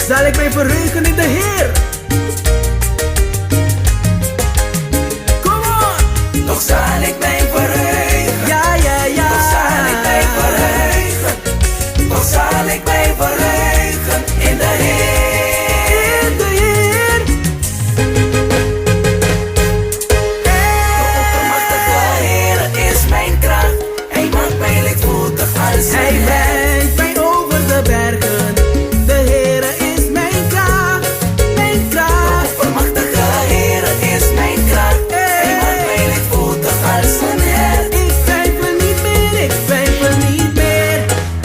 zal ik mij verheugen in de Heer. Come on! Toch zal ik mij verheugen. Ja, ja, ja. Toch zal ik mij verheugen. Toch zal ik mij verheugen in de Heer. In de Heer. De oppermachtige Heer is mijn kracht. Hij maakt mij lichtvoetig als een Hij brengt mij over de bergen. De Heer is mijn kracht, mijn kracht. De oppermachtige Heer is mijn kracht. Hij maakt mij lichtvoetig als een hert. Ik twijfel niet meer, ik twijfel niet meer.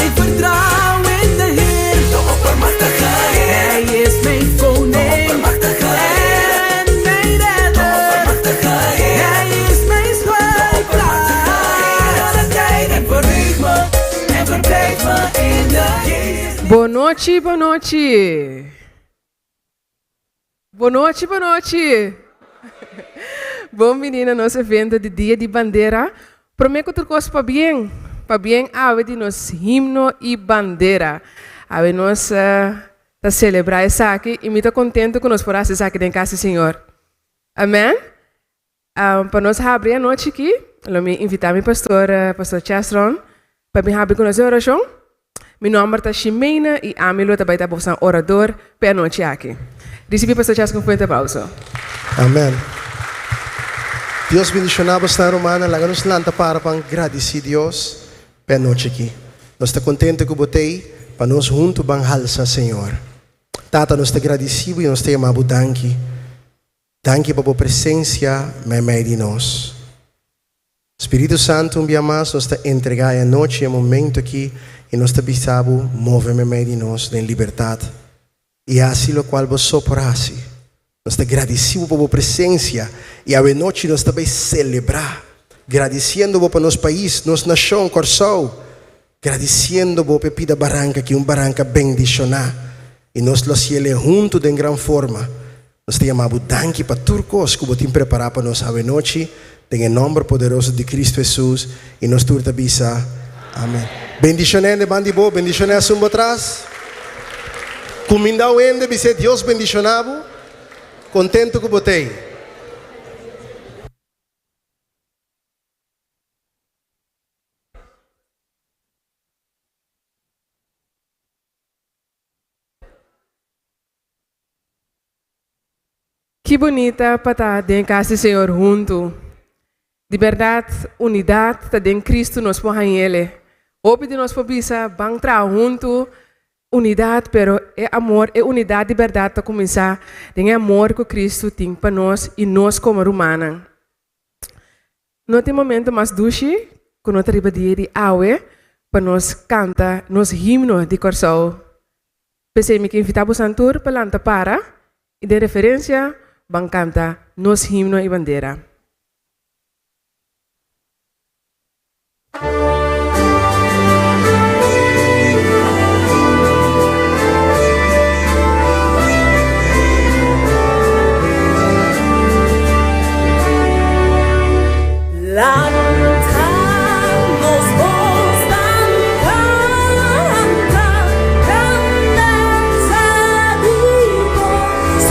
Ik vertrouw in de Heer. De oppermachtige Heer. Hij is mijn koning Oppermachtige Heer. en mijn redder. Oppermachtige Heer. Hij is mijn schuilplaats. Alle tijd en verheug me en verblijf me in de Heer. Boa noite, boa noite. Boa noite, boa noite. Bom menina, nos evento de Dia de Bandeira. Prometo que tu para bien ave de nos himno e bandeira. Ave nos tá celebrar essa aqui e me tá contento que nós podamos estar aqui em casa, Senhor. Amém? Para nós abrir a noite aqui, eu me invitar meu pastor Chastron, para me abrir com nós oração. Meu nome é Ximena e a minha também está sendo orador para a noite aqui. Recebi pastor Chastron com um forte aplauso. Amém. Deus bendicionamos na Romana, lagamos lanta para agradecer Deus pela noite aqui. Nós estamos contentes com você, para nós juntos banhalsa Senhor. Tata, nós estamos agradecidos e nós te amamos danke. Danke por a presença meio de nós. Espírito Santo, dia mais, nós te entregar a noite e momento aqui e nós te bisabo mover meio de nós em liberdade. E assim o qual você soporase. Nós te agradecemos por a presença e a noite nós também celebrar. Agradecendo por nosso país, nossa nação, Corsol. Agradecendo por Pepida Barranca, que é barranca bendicionar. E nós lo ciele junto de grande forma. Nós te chamamos danke para turcos que você preparar para nós a noite. Em nome poderoso de Cristo Jesus. E nós turta bisa. Amém. Bendicionando, bandibo, bendicionando a sumbo atrás. Comindao ende, bise Deus bendicionado. Contento com você. Que bonita para estar dentro de casa, Senhor, junto. De verdade, unidade, está dentro de Cristo, nós põe em Ele. Hoje nós podemos bancar junto, unidade, pero é amor, é unidade de verdade para começar. Tem amor que Cristo tem para nós e nós como humanos. Não tem momento mais duche, quando nós arriba de aue, para nós cantar nos himno de Corsol. Pensei que invitamos a tour para lantar para, e de referência, vamos cantar nos himno e bandeira. Lantamos vos dan canta, grandeza di vos.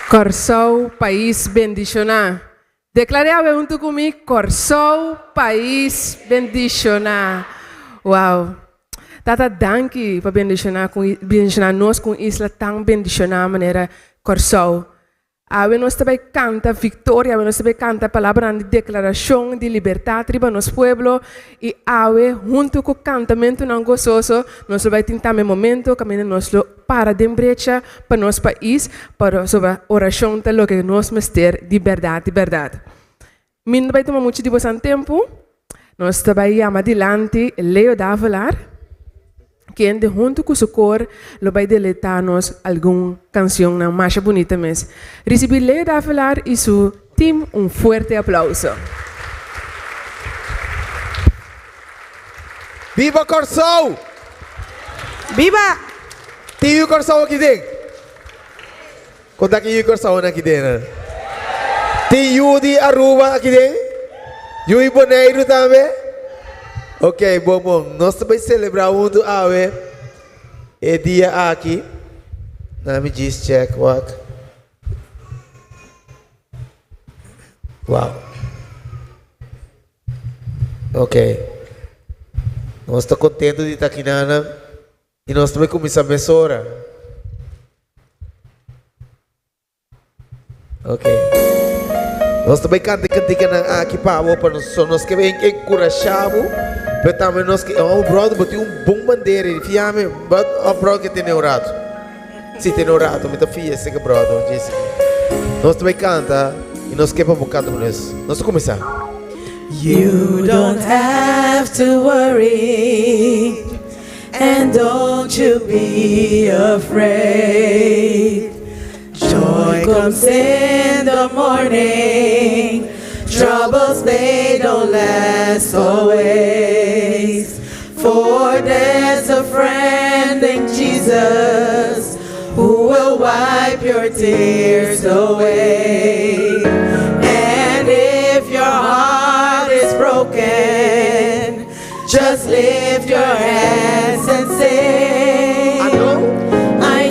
Corsou, país bendicionar. Declarei junto comigo, Corsou, país bendicionar. Uau. Tata, danke para bendicionar nós com isla tão bendicionar maneira Corsou. Nós também canta vitória, nós também canta a palavra de declaração de liberdade para nosso povo e junto com o cantamento não gostoso, nós vamos tentar no momento caminhar nosso para de brecha para nosso país, para a oração de lo que nós mestre de verdade. Não vai tomar muito de vosso tempo, nós também vamos adiante, Leo da falar. Que junto com o cor, lo vai deletar-nos alguma canção mais bonita mesmo. Recebi Leo da falar e seu team forte aplauso. Viva Corsou! Viva! Tem o Corsou aqui dentro? Quanto é que o Corsou aqui dentro? Tem o de Aruba aqui dentro? E o Iboneiro também? Ok, bom. Nós também celebramos o Awe. É dia aqui. Let me just check what. Wow. Ok. Nós estamos contentes de estar aqui, Nana. E nós também começamos a mesora. Ok. Nós também cantamos aqui para nós que encorajamos. Mas também nós que brother botou bom bandeira e fiame brother que tem orado. Sim, tem orado, mas filha esse que brother disse. Nós também canta e nós que vamos cantar com nós. Nós começar. You don't have to worry, and don't you be afraid. Joy comes in the morning. Troubles, they don't last always. For there's a friend named Jesus who will wipe your tears away. And if your heart is broken, just lift your hands and say, I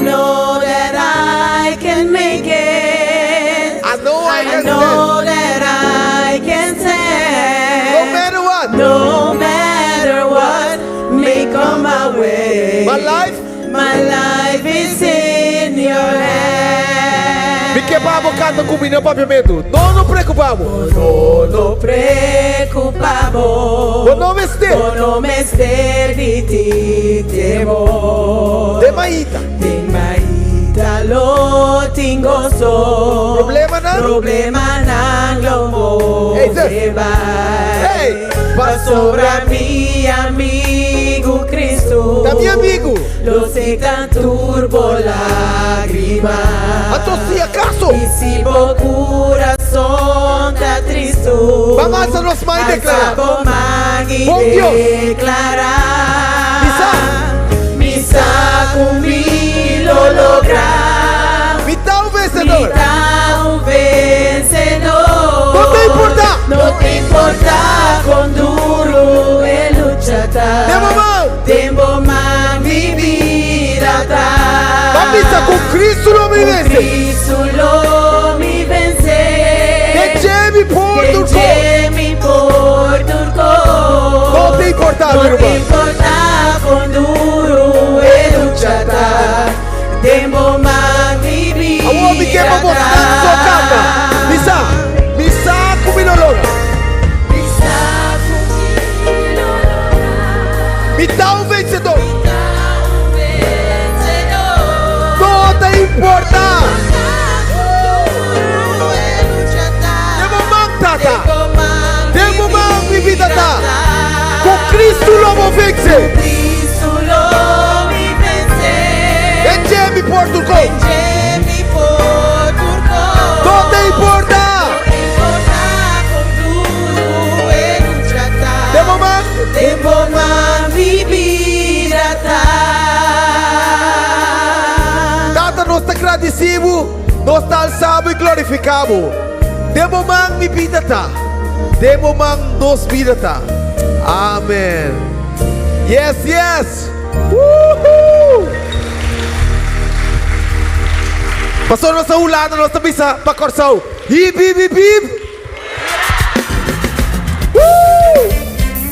know that I can make it. I know that I can stand. No matter what. No matter what may come my way. My life is in your hands. Me que vamos cantar comigo, não papiamento. Não nos preocupamos. No preocupamos. No me esté de ti temor. De maíta. Lo tengo so. Problema nang lo mo. Hey, Va sobra mi amigo Cristo. Da mi amigo. Lo sé tan turbo lágrima. Então se acaso. Y si bo corazón está triste. Vamos a nos mais declarar. Bom Deus. Declarar. Misa comigo lo lograr. Me dá um vencedor. Não te importa. Não te importa quão duro é lutar. Tempo mal mi vida tá. Camisa com Cristo não me vence. Cristo lo me vence. Deixe-me por turco. Não te importa, meu Não te irmão. importa quão duro é lutar. Tempo mal mi vida. A homem que vai mostrar sua casa. Misa comigo logo. Me dá um vencedor. Não te importa. Demo mantata. Demo man mi vida tá. Com Cristo logo vence. Deixe-me por turco. Não te importa. Tempo man mi vida tá. Tata, nós te agradecemos, nós te alçamos e glorificamos. Demo man mi vida tá. Demo man nos vida tá. Amém. Yes. Woohoo! Passou nossa ulada, nossa missa para Corsão. Hip, hip, hip, hip.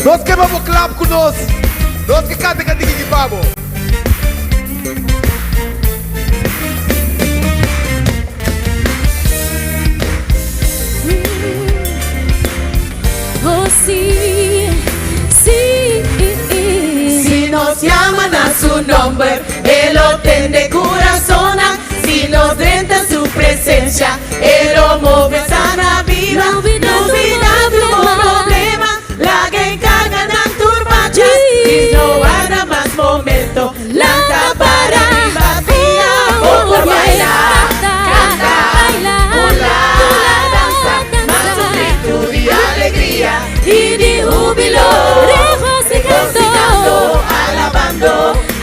Nós que vamos clap com nós. Nós que canta que vamos. Oh sí, sí. Si nos llaman a su nombre, Él lo tiene corazón. Si nos renta su presencia, Él lo mueve sana viva. No vida tu problema, la que caga en turbacha. Y no habrá más momento, lanza para arriba, vía. Oh, por bailar, cantar, volar, danzar, más grito de alegría y de júbilo. Regocijando, alabando,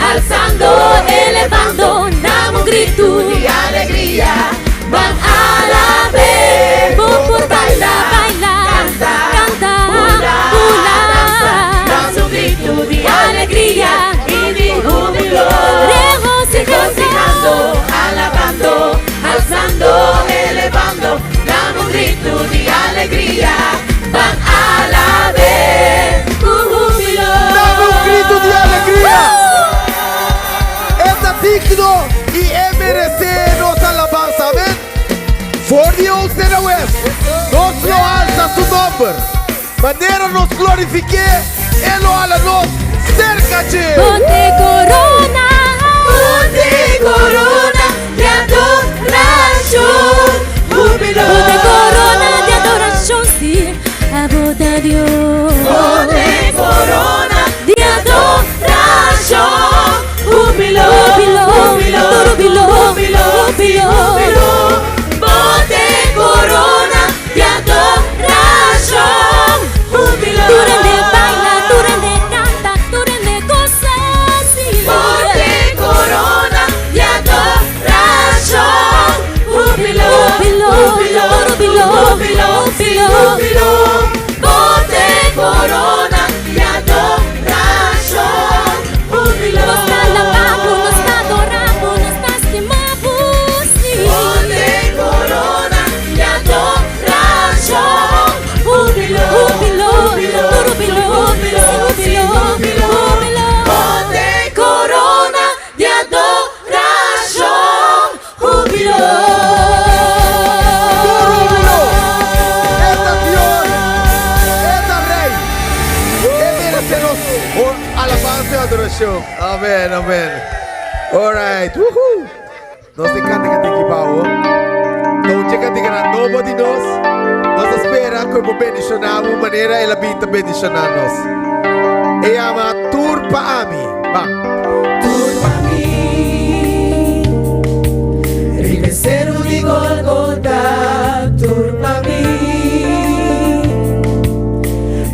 alzando, elevando, damos un grito de alegría. Van a la vez, por bailar, cantar, volar, danzar, damos un grito de alegría y de júbilo. Regocijando, alabando, alzando, elevando, damos un grito de alegría. Van a la vez, júbilo. Damos um grito de alegria. É digno e é merecer nossa alabança, amém? For the old and west, nós lo alza su nombre. Maneira nos glorifique, Ele ala nos cerca-te. Ponte corona, De adoración, júbilo. ponte corona de adoración, sí, a voz de Dios. Ponte corona de adoración, júbilo, Júbilo, júbilo, júbilo, júbilo, júbilo. júbilo. Ponte corona de adoración, júbilo. Tú rende baila, tú rende canta, tú rende goza, sí. Ponte corona de adoración, júbilo, Júbilo, júbilo, júbilo, júbilo. júbilo. Ponte corona de adoración, júbilo. Nos alabamos, nos adoramos, nos estimamos, sí. Ponte corona de adoración, júbilo, Júbilo, júbilo, júbilo, júbilo, júbilo, júbilo. Ponte corona de adoración, júbilo. Esta Dios, esta Rei, é merecer-nos alabança e adoração. Amém, amém. Alright, woohoo. Nós te canta que pau. Não te canta que na nova de nós. Nós espera que o bendicionamos maneira ela bita bendicionar nós. E ama turpa ami. Va. Rivesteru di Golgota, turma mi,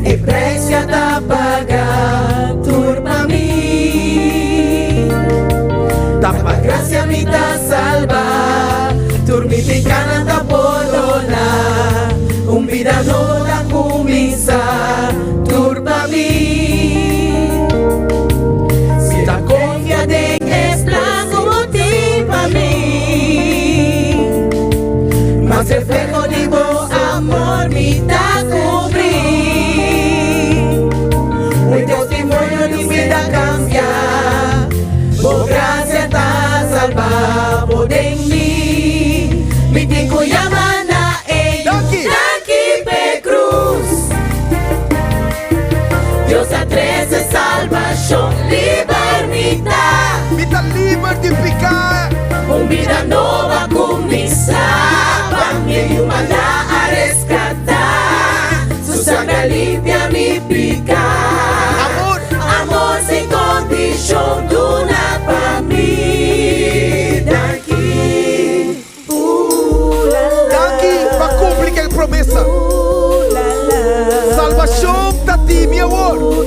e prezia da paga, turma mi, tapa gracia mi da salva, turmi ti cana da polona, un vida no da kumisa, turma mi, si ta confia de es blanco motiva mi, mas el fuego de vos amor mi da cubrir, un testimonio de vida cambia, por gracia ta salva, por en mí, mi tico llamana en Daqui. Daqui pe cruz. Dios a 13 salvación, libertad, Mita livre de ficar. vida nova começar, minha humana a resgatar, su sangre limpia mi picar, Amor. amor sem condição, duna pa mim, daqui, Daqui para cumprir aquela promessa. Salvação tá ti, meu amor.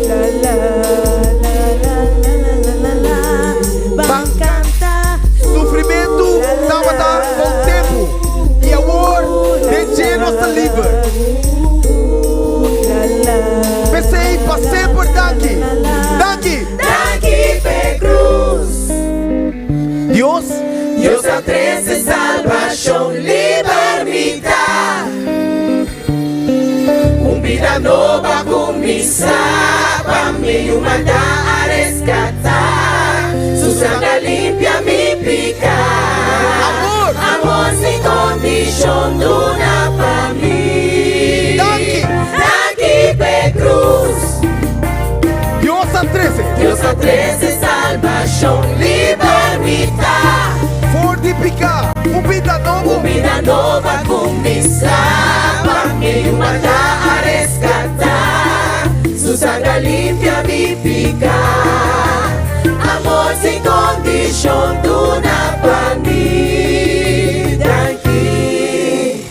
Vamos cantar, Sofrimento estava dar com tempo. E amor, de nossa livre. Pensei para sempre daqui. Daqui. daqui pe cruz. Deus Dios a 13 salva. salvación, libertad. Un vida nueva comienza, para mi humanidad a rescatar. Su sangre limpia mi pecado. Amor sin condición, dona para mí. Aquí pe cruz. Dios a 13, salvación, libertad. Fortificar, vida nova comienza, para mi humanidad a rescatar. Su sangre limpia mi pecado. Amor sin condición, dona para mí. Tranqui.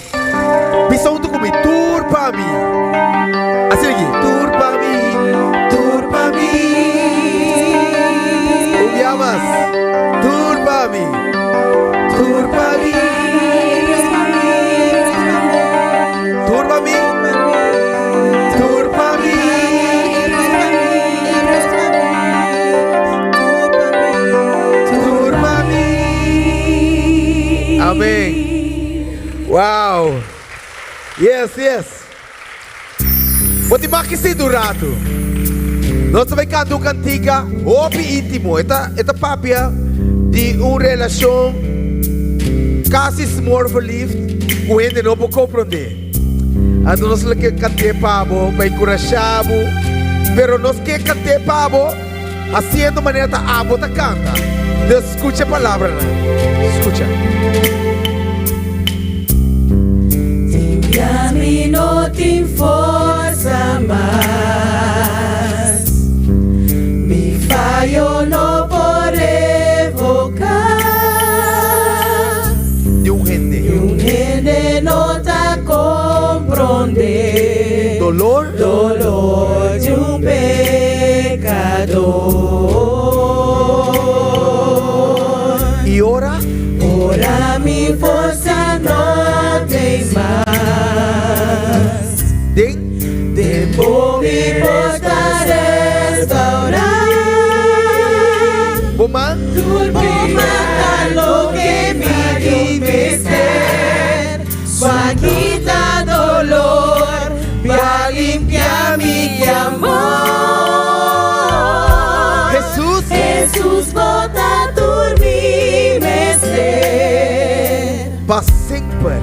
Bisa untuk kami, tour para mí. Así lagi, tour para mí. Tour para mí. Ubiamas, tour para mí. Tour para mí. Tour para mí. Tour para mí. Tour para mí. Amén. Wow. Yes. Pode makisi do rato. Nós também canto cantiga, hobby íntimo. Esta papia de uma relação quase more verliefd, o gente não pode compreender. Então nós queremos cantar pabo, para encorajar, pero nós queremos cantar pabo, haciendo maneira que a abo canta. Deus escucha a palavra, escucha. Timbrami no te força mais. Mi fallo no por revocar. De um Gente no te comprende. dolor, Dolor de un pecador. e ora, Ora mi força no tem mais. Depois me possa restaurar. Boman, Matar lo que me vencer. Va quitar dolor, va limpiar mi amor. Jesus volta a dormir, mestre. para sempre.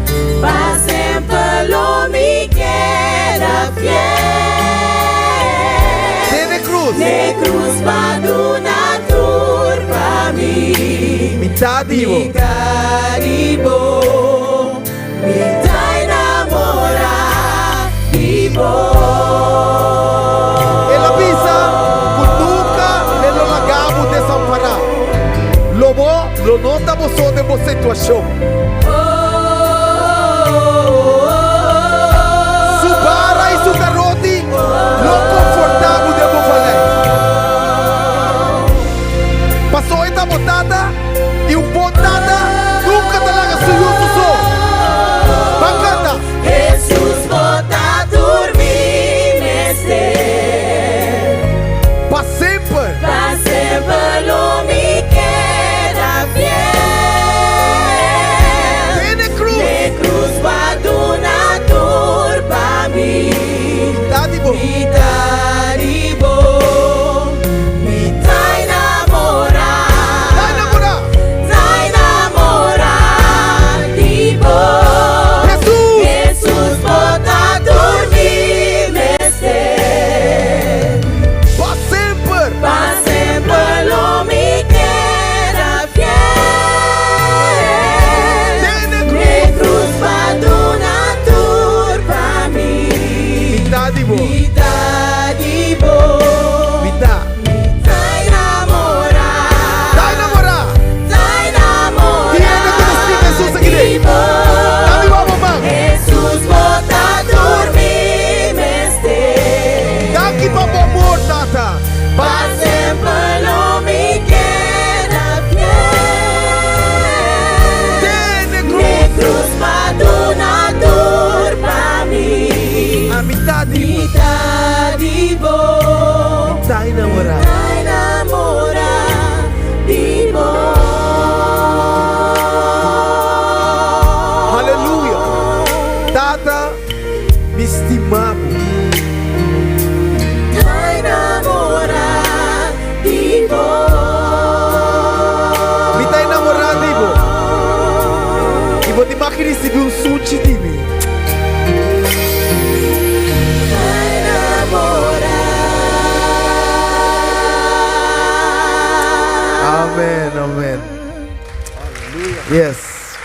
Pa sempre lo mi queda fiel. De cruz, Ne cruz pa duna turba mi. mitad vivo. Mi caribo, mi ta enamorado. Ela pisa, nunca le lo lagamos desamparar. Lo notamos sobre uma situação. Subara e sugaroti, lo confortável de falar. Passou esta botada e botada nunca talaga suyo só. Bacana. Jesus volta a dormir, mestre. Para sempre. Pa sempre lo mi queda fiel. makinis di un suci timi. Amen, amen. Yes.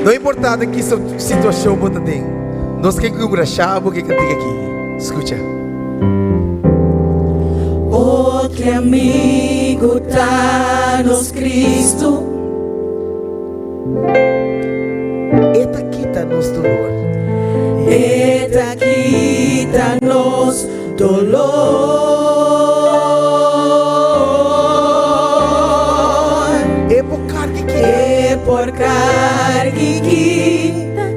Não importa que situação você tem, nós queremos que o que cantiga aqui. Escuta. Outro amigo tá nos Cristo. Eta quita nos dolor. Eta quita nos dolor. E por carga que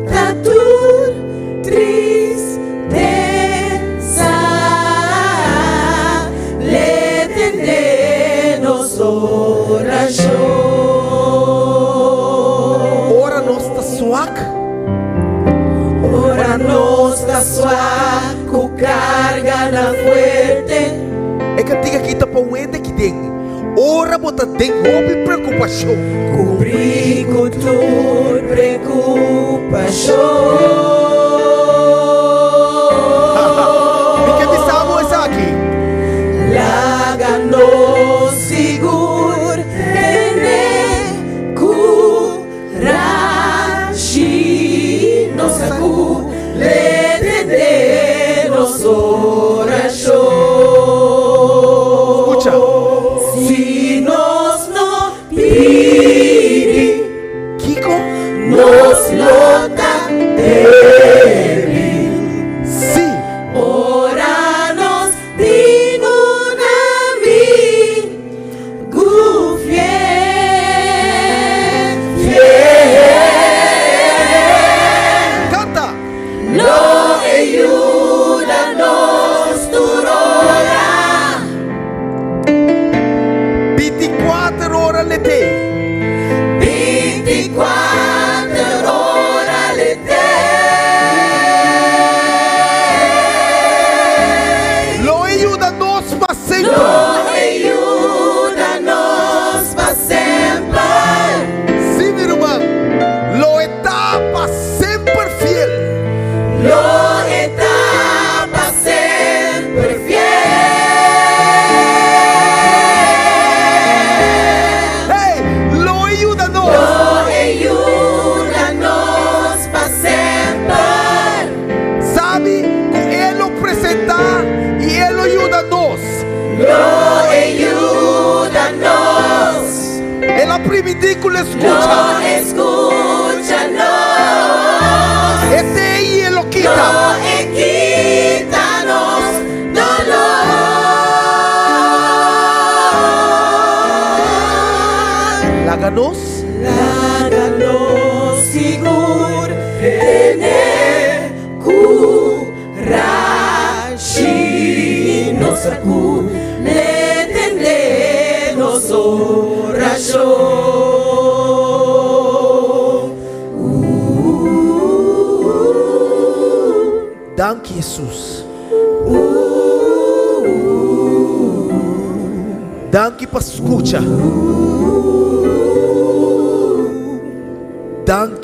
tá tudo tristeza, le tendemos oração. Ora nós tá suac. Ora nós tá suac, com carga na fuerte. É que diga que tá pauende que tem. Ora bota tem roupa e preocupação. Cobrir com tua preocupação. E que me salvo essa aqui? Laga no seguro, tener coragem, nos sacu, le tender nos oração. Escucha. Si nos no pide, Kiko, nos lota débil. sí. Oranos din un amigo fiel, fiel. Canta. No ayúdanos tu hora. 24 horas le te. 24 horas le dei. Lo ayuda nos para sempre. Lo ayúdanos para sempre. Sí, mi hermano. Lo está para sempre fiel. Lo está para sempre fiel. Hey, lo ayuda nos. Lo ayúdanos para sempre. Sabe que Él lo presenta y Él lo ayuda nos. Lo ayúdanos. En la primidícula Lo escucha. escúchanos. Este y Él lo quita. No quítanos dolor. Láganos. Láganos seguro, tener coragem, nos sacu, le tendemos oração. Dank Jesus. Dank para escucha. Dank.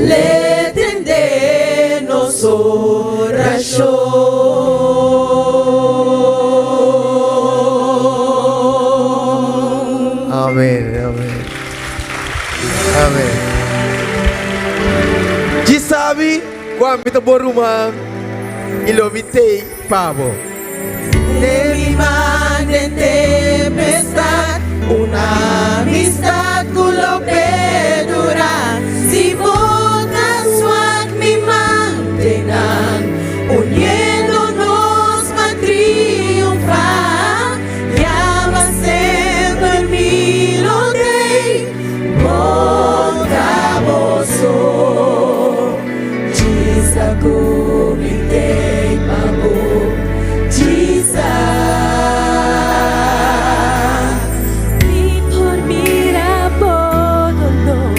Le tendemos oração. Amén, amén. Amén. Di sabi, quando me tabo rumang, ilomitei pavo. De mi mano en tempestad, una amistad culo perdura. Si botas suat mi mantenan, uniéndonos para triunfar. Ya va a ser por mí lo de bota bozo. Chisa kubitei pavo. Y por mira por dolor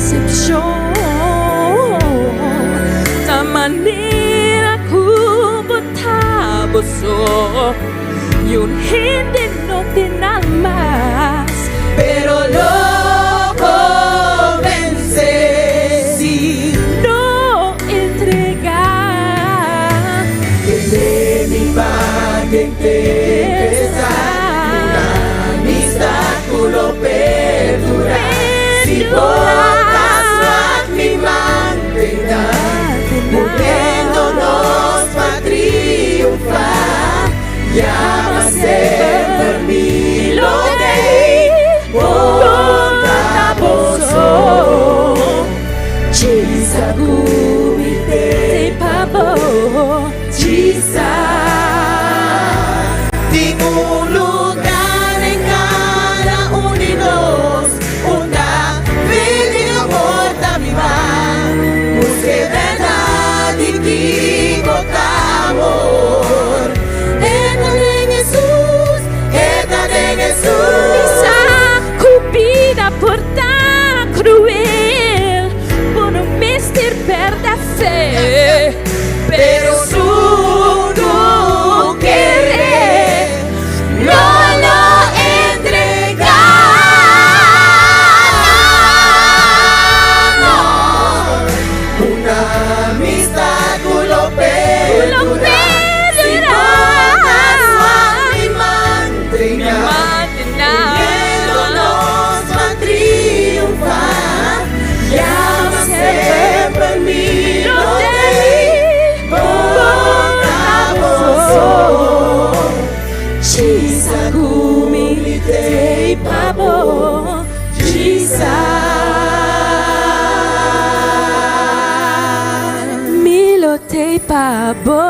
decepción. La manera como taboso y un gente no tiene más, pero lo convence si no entregar. de mi parte una amistad lo perdura. Si por casual mi mantenga, uniéndonos para triunfar, llámase por mí lo de portavozo. Chisa gumite pavo, chisa. Tengo un lugar en cada unidos, una vida porta mi mar. Busque verdad y equivocado amor. Entra en Jesús, entra en Jesús. Esa cupida porta cruel, por un mister perda fe, Pero su no querer no lo entregamos. Una amistad lo perdura. Si por casual mi mantenga, uniéndonos va a triunfar. Llámase por mí lo de portavozo. Chisa gumite y pavo, chisa. milote pabo.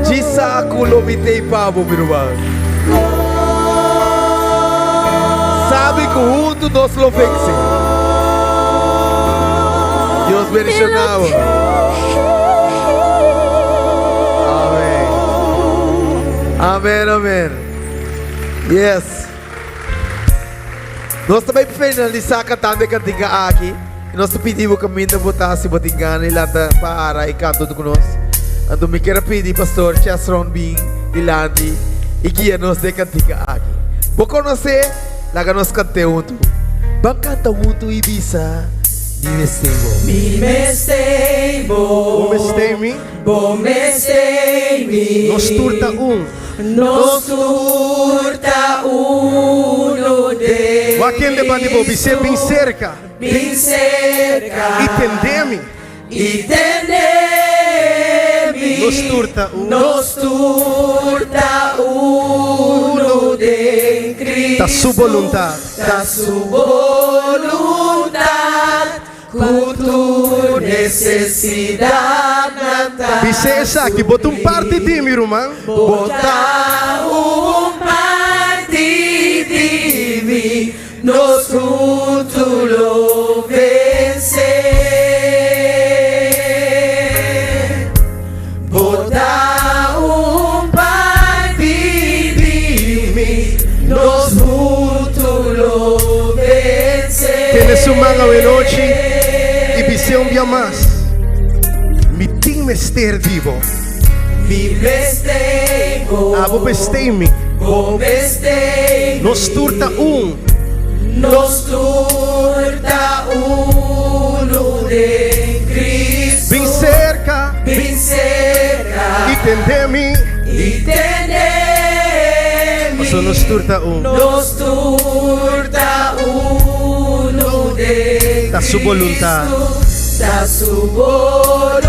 Chisa kulo mitei pavo, meu irmão. Sabe que juntos nós lo vencemos. Deus bendicionamos. Amém. Amém, amém. Yes. Nós também finalizar cantando a cantiga aqui. E nós pedimos que a minha botar se botingana e lá para e canto conosco. Ando me quero pedir pastor Chesron Bing e Landi e guia-nos de cantiga aqui. Vou conhecer, lá que nós cantamos junto. Vamos cantar junto e bisa. Mi Mestebo, Umestemi, Bomestemi, nos turta nos turta uno de Wakende bandibo, bise bem cerca, bem cerca, itendemi, e tendemi, nos turta uno de Cristo, ta su voluntad. da su voluntad, con tu necesidad natal. Bise esa que bota parte de mi irmão, Botar parte de mim, nos juntos lo vencer. Botar parte de mim, nos juntos lo vencer. tienes uma mão e noite e bise dia mais. Mi tim ester vivo, Vivestego, abo bestemi, Vivestego, nos turta nos turta uno de Cristo, bem cerca, bem cerca, itendemi, e tendemi, só nos turta nos turta uno de da su voluntad. da su voluntad,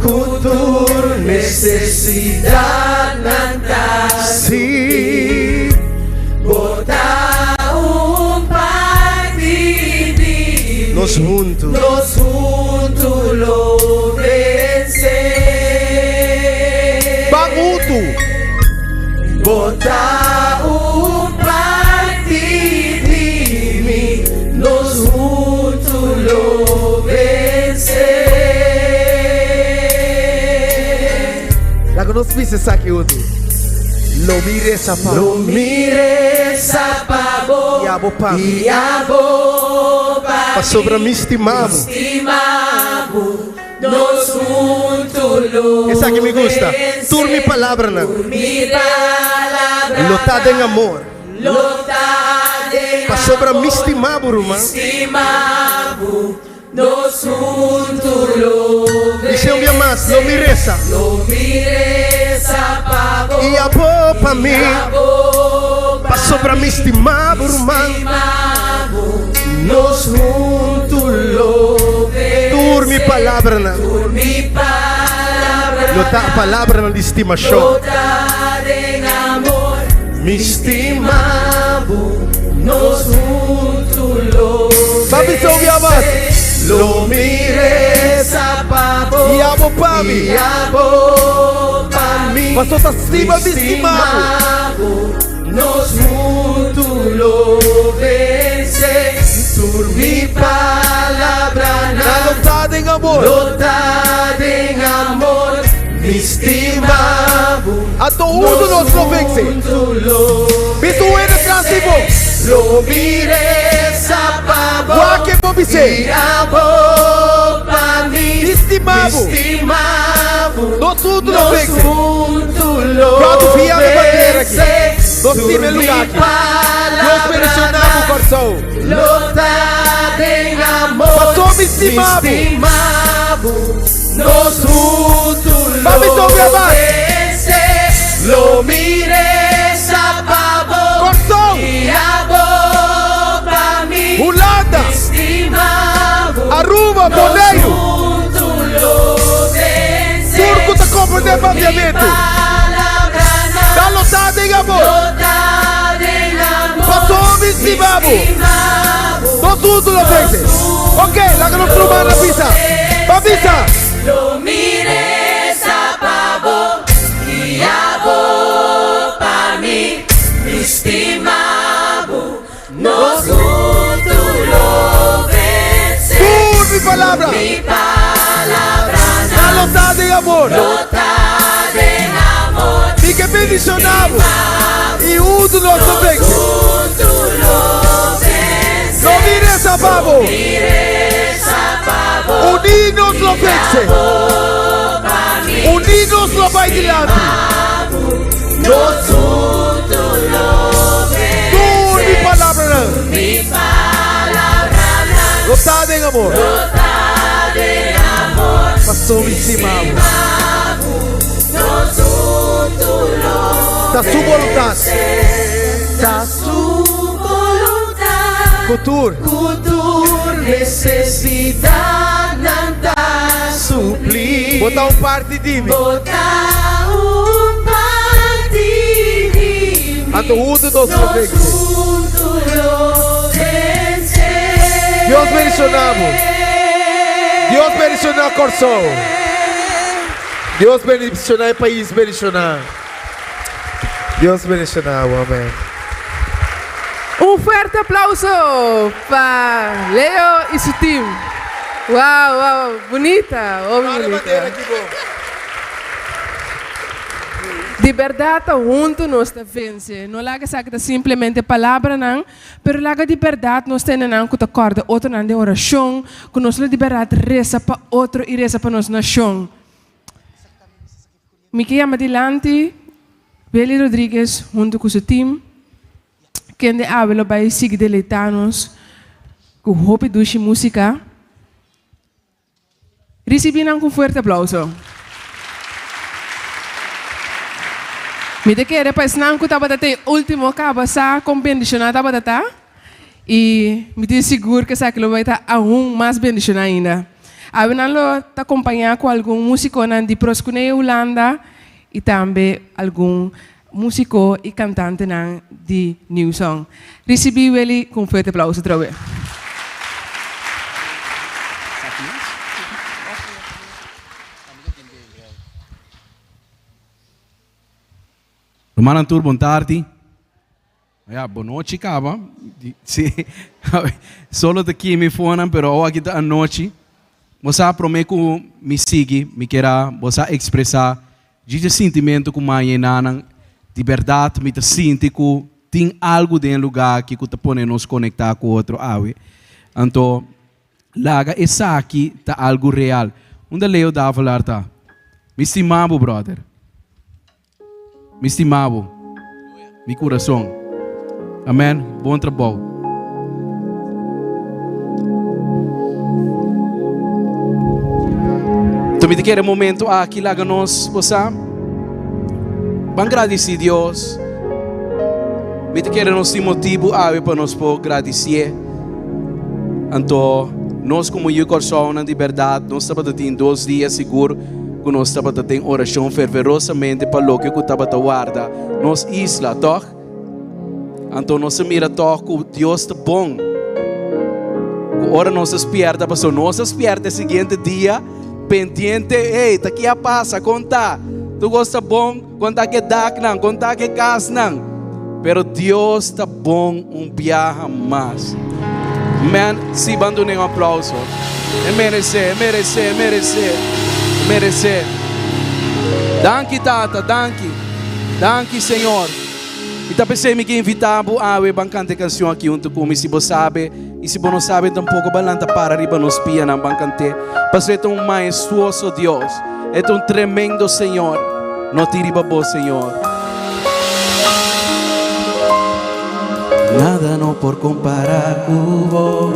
con tu necesidad natal. Sim, Botar parte de nos juntos. nos juntos lo vencer. Baguto, Botar parte de mim, nos juntos lo vencer. Lá que nós vimos aqui junto. Lo mires a pavo. Lo mires a pavo. Iabo Pami. Iabo Pami. Pa sobra me estimavo. Estimavo. Nos juntos. Essa que me gusta. Turmi palavra na. Mi palabra. Lotada em amor. Lotada en Pa sobra me estimavo, Ruma. Estimavo. Nos juntos lo Dice um dia mais, não me reza. Lo mires a pavo. E a boa pra mim. Iabo Pa sobra me estimavo, Ruma. Estimavo. Nos juntos lo Turmi palavra na. Mi palabra. Lotada palavra na de estimação. Lotada en amor. Me estimavo. Nos juntos lo Papi, sou Yamas. Lo mires a pavo. Iabo Pami. Iabo pra mim. Pastor tá acima de estimado. Nos juntos lo vence. Turmi palavra Na lotada em amor. lotada em amor. Me estimavo. A todo nós não vence. Visto ele transitivo. Lo mires a pavo. Guaque Bobise. Iabo pra mim. Estimavo. Estimavo. Nós tudo não vence. Quando Quando via a bandeira aqui. Nós temos lugar aqui. Nós pressionamos o coração. Lotada em amor. Pastor, me estimavo. Nos juntos Papi, sou Yamas. Lo mires a pavo. Coração. Iabo pra mim. Holanda. Estimavo. Aruba. Boneiro. Juntos lo vence. Turco da compra de bandeamento. Palavra Da lotada em amor. lotada em amor. Pastor, me estimavo. Nós tudo não vence. Ok, lá que nós trumamos na pista. Pavisa. Lo mires a pavo. Iabo pa mí. Estimavo. Nos juntos lo vence. Turmi palavra. Mi palabra Da lotada em amor. lotada en amor. Fique bendicionado. E um do nosso vence. Juntos lo vence. Não mires a pavo. Mires a pavo. Unidos lo vence. Pa mí. Unidos lo vai adiante. Nos juntos lo vence. Turmi palavra. Mi palabra Lotada em amor. lotada en amor. Pastor, me estimavo. Nos juntos lo Da sua vontade. da su voluntad. Cultura. Cultura, necessidade nada suplir. Botar parte de mim. Botar parte de mim. A tudo nosso vence. Juntos lo vence. Deus bendicionamos. Deus bendicionar o coração. Deus bendicionar o país, bendicionar. Deus bendicionar, amém. Fuerte aplauso para Leo y su team. Wow, bonita, bonita. De verdad, junto nos vence. No laga sakta simplesmente palavra não, pero laga de verdade nós temos não que acorda outro não de oração, que nós de verdade reza para outro e reza para nossa nação. Me chama adelante, Beli Rodrigues junto com seu time, que de habla vai seguir deleitanos, com hope duche música. Recebam com forte aplauso. Me de querer para ensinar que estava até último acaba sa com bendicionar estava até e me de seguro que essa que vai estar aún mais bendicionar ainda. Abenalo te acompanhar com algum músico de Proscune Holanda e também algum músico e cantante de New Song. Recebi ele com forte aplauso outra vez. Romanan tur boa tarde. Boa noite, caba. Sim. Solo daqui me foram, pero aqui tá a noite. Você prometo me seguir, me queira, você expressar de sentimento com mais enana, de verdade, me sinto com tem algo dentro do lugar que está pone nos conectar com outro ave. Então, laga essa aqui tá algo real. Onde Leo dá a falar tá? Me estimavo, brother. Me estimavo. Mi coração. Amém. Bom trabalho. Então, me quer momento aqui laga nós, você. Vamos agradecer a Deus. Me quer nós ter motivo para nós agradecer. Então, nós como Yukorsona de verdade, nós estamos tendo 2 dias seguro que nós estamos tendo oração fervorosamente para o que estamos guarda nos isla, toh? Então, nós mira toh que Deus está bom. Que ora nós despierta, pastor, nós despierta seguinte dia, pendiente, ei, tá aqui a passa, conta. Tu gosta bom, conta que dak nang, conta que cas nang. Pero Deus está bom viaje mais. Man, si bandone un aplauso. Merece. Danke, Tata, danke, Senhor. E tá pensando que invitamos a bancante canção aqui junto com se você sabe, e se você não sabe, tampouco balanta para arriba nos pia na bancante. Mas é um majestuoso Deus, é um tremendo Senhor. Não tire babo, Senhor. Nada no por comparar con vos.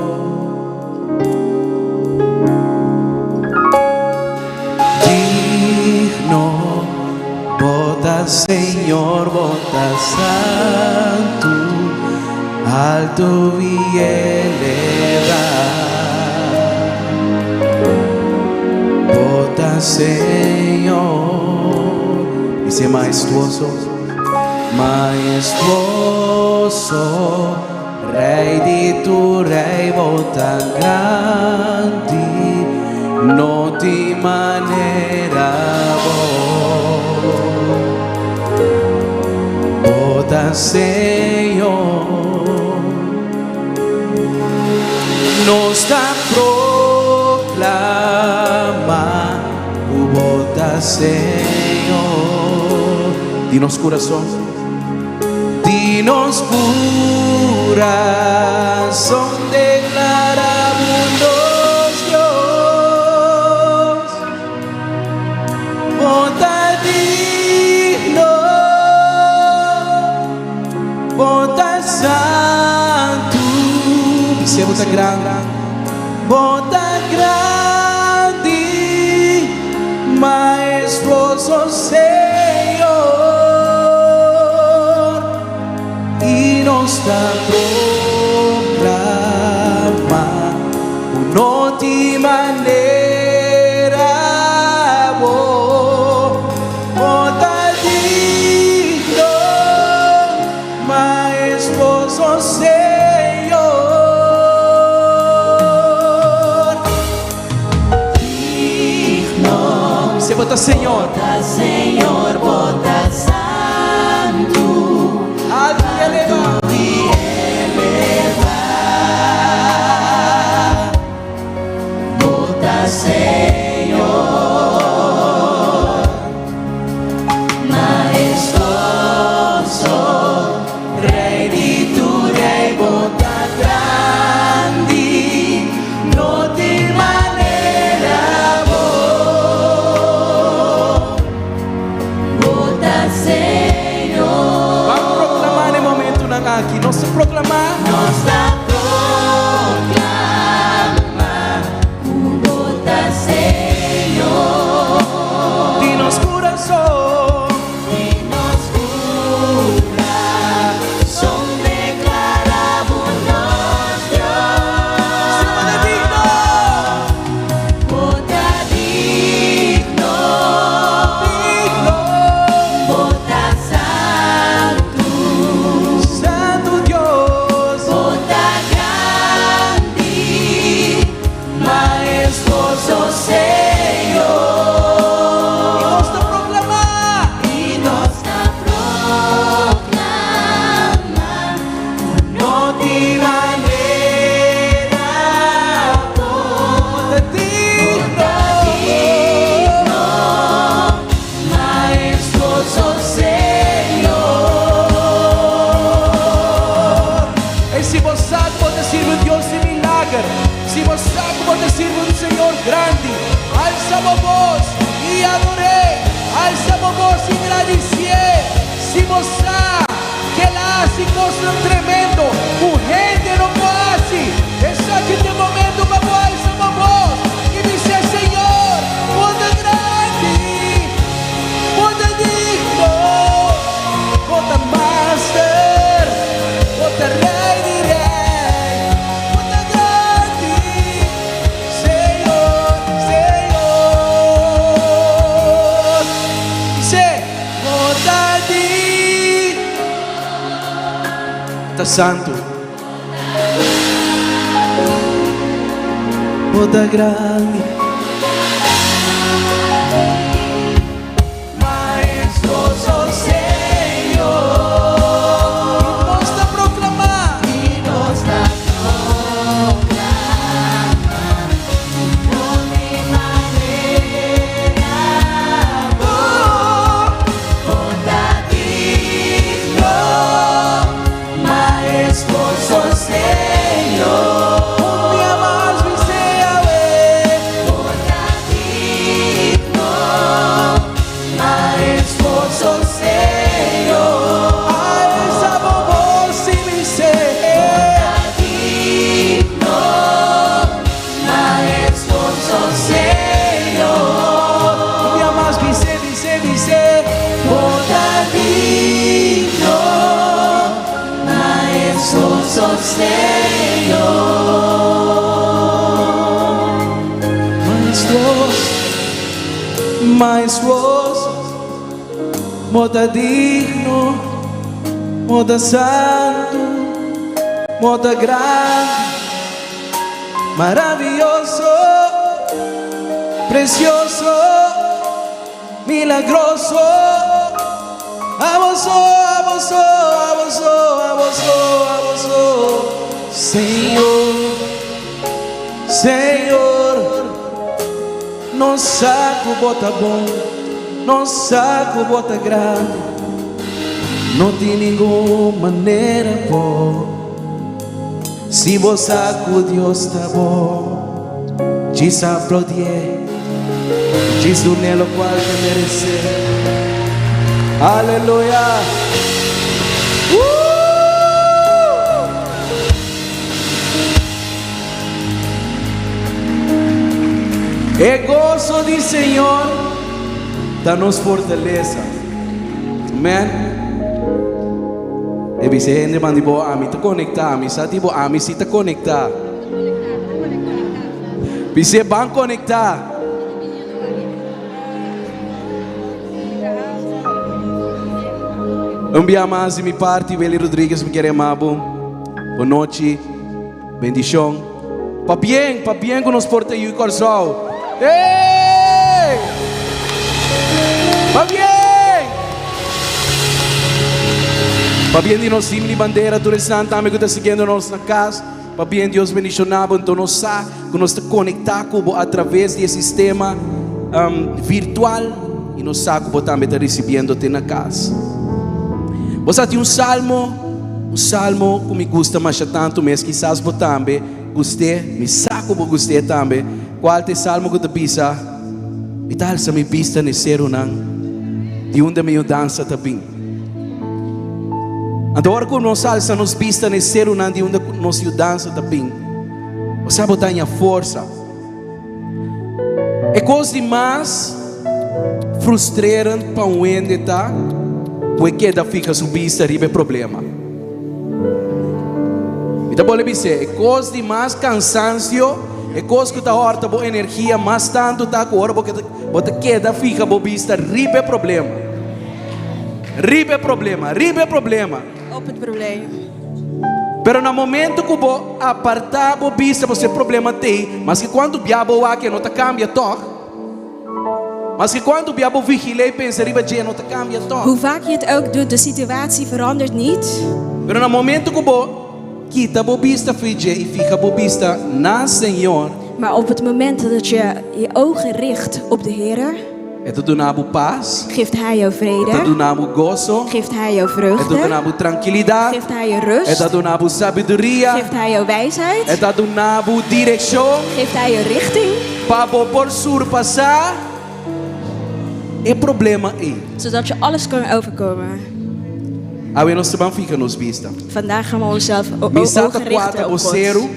Digno, bota Señor, bota santo, alto y elevado. Bota Señor, dice majestuoso. Majestuoso, Rei de tu Rei, volta grande, não tem maneira volta Senhor, nos dá proclama, o volta Senhor, de nosso coração. Dinos corazón declaramos Dios, bota digno, bota santo, dice bota grande, bota grande, majestuoso Senhor. E nos dá proclama não de maneira bota digno, majestuoso Senhor. Digno, você bota Senhor, bota Senhor, bota santo. Bota Senhor, majestuoso, Rei de tu Rei, bota grande, não tem maneira bota Senhor. Vamos proclamar no momento aqui, nós proclamar. Nós proclama o bota Senhor. De nos coração, declaramos nós Deus. Bota digno, bota santo, santo Deus. Bota grande. Alzamos voz y adoré. Alzamos voz y agradecer. Si mostrar que ela hace coisa tremendo, o gente não pode. Esse aqui tem momento para alzar voz e dizer: Senhor, moda grande, moda digno, moda master, moda rei de rei, moda grande, Senhor, Senhor. Dice, moda digno, tá santo, moda grande. Majestoso Senhor, e nós está proclamar, Majestoso Senhor, minha mais me seja majestoso Senhor, essa voz se me seja digno, majestoso Senhor, minha mais me seja digno, majestoso Senhor, majestoso, moda digno, moda santo, moda grande, maravilhoso, precioso, milagroso. Abençoa, Senhor, Senhor, nosso saco bota bom, nosso saco bota grande, não tem nenhuma maneira bom. Se você saco Deus tá bom, diz aplaudir, diz o nele qual que merecer. Aleluia. É gozo do Senhor da nos fortaleza. Amém. E você gente mandi bo ami te conectar, ami sa tipo ami si te conectar. Você bang conectar. Enviamos de minha parte, Veli Rodrigues, me queremos. Boa noite, bendição. Pa bien que nos porta e o coração. Ei! Pa bien de nós de bandeira, tu restante, amigo, está seguindo nós na casa. Pa bien, Deus bendicionava, então nós sabe que nós está conectado através desse sistema virtual e nós sabe que também está recebendo-te na casa. Você tem um salmo que me gusta mais tanto, mas quizás você também gostei, me saco por gostei também. Qual é o salmo que você pensa? E tal, se me pista nesse ser de onde me dança também. Agora que nós salsa nos pista nesse ser de onde nos dança também. Você botar a força. É coisa demais frustrante para um ente, tá? Porque da fica subista ribe problema. Então pode dizer, é coisa de mais cansaço, é coisa que está horta boa energia, mas tanto tá agora porque bota queda fica bobista ribe problema. Ribe problema. Op het probleem. Pero no momento que você apartar bobista, você problema tem, mas que quando o diabo aqui não te cambia toch. Mas que quando o diabo vigila e pensa riba je não te cambia toch. Hoe vaak je het ook doet, de situatie verandert niet. Pero no momento que você quita bobista fije e fica bobista na Senhor. Maar op het moment dat je je ogen richt op de Heer, Ito dunabo paz. geeft Hij jou Ito vrede, dunabo gozo. geeft Hij jou Ito vreugde, dunabo tranquilidad. geeft Hij je Ito rust, dunabo sabedoria. geeft Hij jou wijsheid, Ito dunabo direksyon. geeft Hij je richting, Para por surpassar e problema e. zodat je alles kan overkomen. Awe nos bang fica nos vista. Vandaag gaan we onszelf Misata ogen richten quata op o zero. God.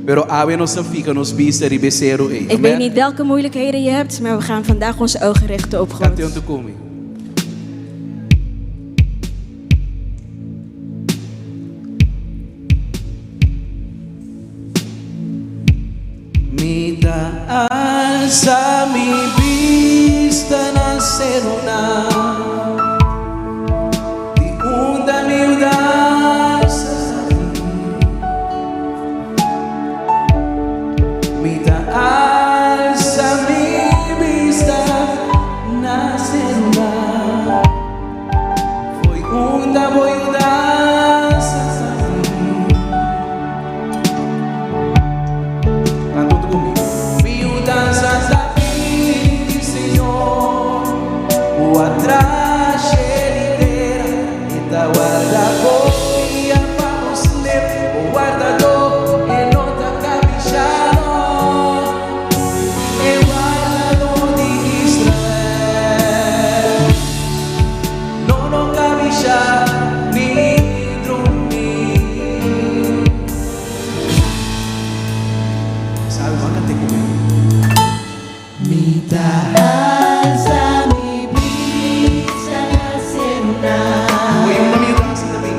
Pero awe nos fica nos vista ribesero e. Ik weet niet welke moeilijkheden je hebt, maar we gaan vandaag onze ogen richten op God. Kante onto kumi. Mi daan sa mi vista na serona. Di unda mi udar sa mi daan sa mi vista na serona. Voy unda voy udar sa Canto tu comigo. Miúda Santa Pini, Senhor, o atrás inteira, e da guarda boia para o slip, o guardador e nota cabichano, e guardador de Israel, não cabichar nem dormir. Sabe, vai cantar comigo. Me dá asa, me brisa na seruna. Foi uma miudança também.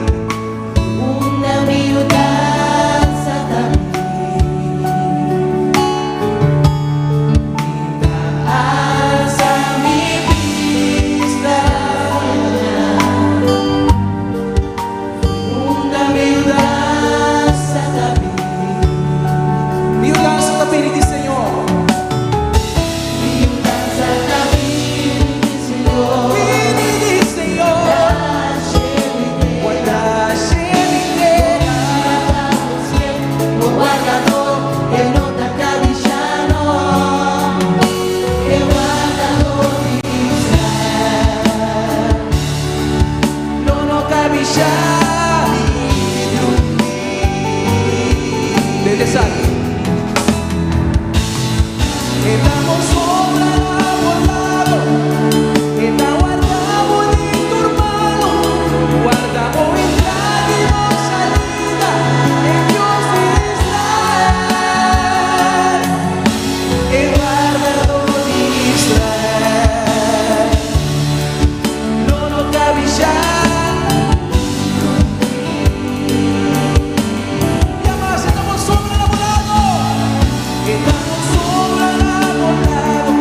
Uma miudança também. Me dá asa, me brisa uma miudança também. Miudança também de Senhor. Miudança também de Senhor. Vini de Senhor. Guarda a inteira. O guardador, ele não tá cabichando. É o guardador de Israel. Não cabichar e dormir. Desde sabe. Estamos volando, está guardamos de turmano, guardamos entrada y no salida, en Dios de Israel, el guardador de Israel, no nos cabilla. Y además estamos sobrenamorados, estamos sobrenamorados,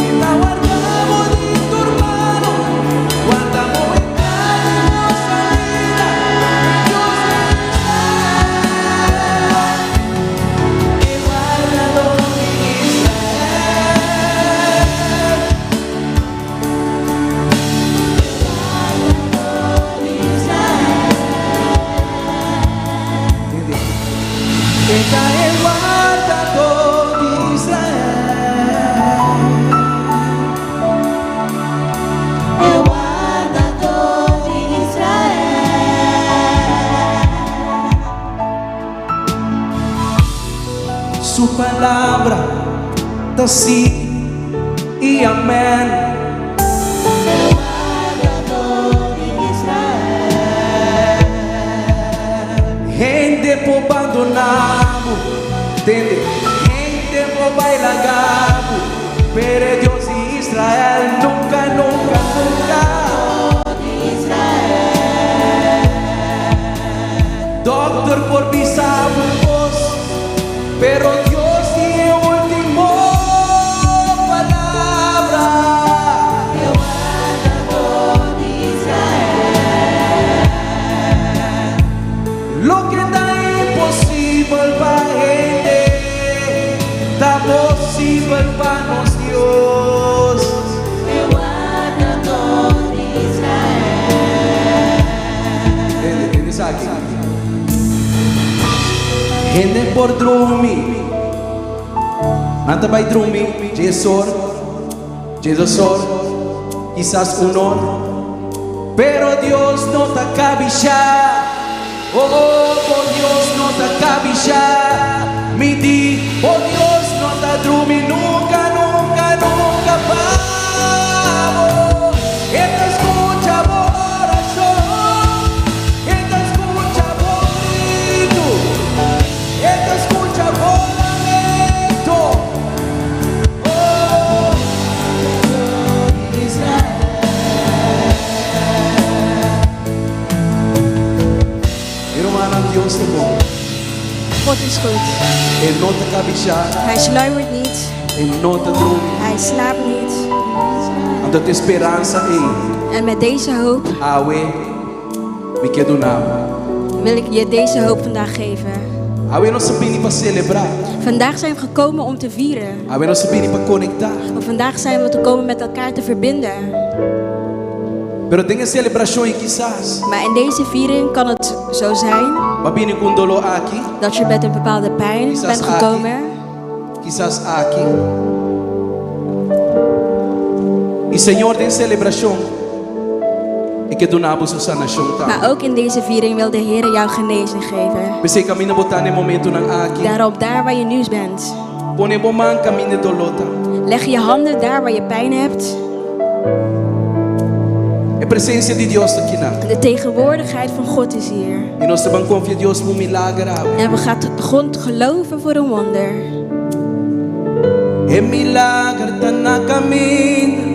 está guardamos de tu hermano, guardamos entrada y no salida, en Dios de Israel, el guardador de Está el guardador de Israel. El guardador de Israel. Su palabra da sí y amén. El guardador de Israel. Gente por abandonado, entende? Gente por bailagado, pero Dios de Israel nunca, nunca, nunca. Doctor por pisar vos, pero Dios tiene último palabra. El guardador de Israel. Lo que está imposible para gente, está posible para nos Dios. El guardador de Israel. Entende isso aqui? Gente por dormir, nada vai dormir, Jesus. Jesus quizás honor, pero Dios no te cabilla. Oh, por Dios no te cabilla. Mi di, por Dios no te drumi nunca, nunca, nunca vamos. Él te escucha oración, Él te escucha bonito, Él te escucha lamento. Oh, Israel. Hermano, Dios te bom. God is goed. Él no te cabilla, Hij sluimert niet. Él no te drumi. Hij slaapt niet. Ando te esperanza En met deze hoop awe me quedo na. wil ik je deze hoop vandaag geven. Awe no sabini pa celebrar. Vandaag zijn we gekomen om te vieren. Awe no sabini pa conectar. Want vandaag zijn we gekomen met elkaar te verbinden. Pero tenga celebración quizás. Maar in deze viering kan het zo zijn Babini con dolor aqui, dat je met een bepaalde pijn bent gekomen. quizás aqui. Y Señor, den celebración. E que donamos a sanación. Maar ook in deze viering wil de Heer jou genezing geven. Pensei camina botar no momento nang aqui. Daarom, daar waar je nu bent, Pone boman camina dolota. leg je handen daar waar je pijn hebt. E presença de Dios aqui na. De tegenwoordigheid van God is hier. E nós também confia Deus por milagre. En we gaan grond geloven voor een wonder. E milagre tá na caminho.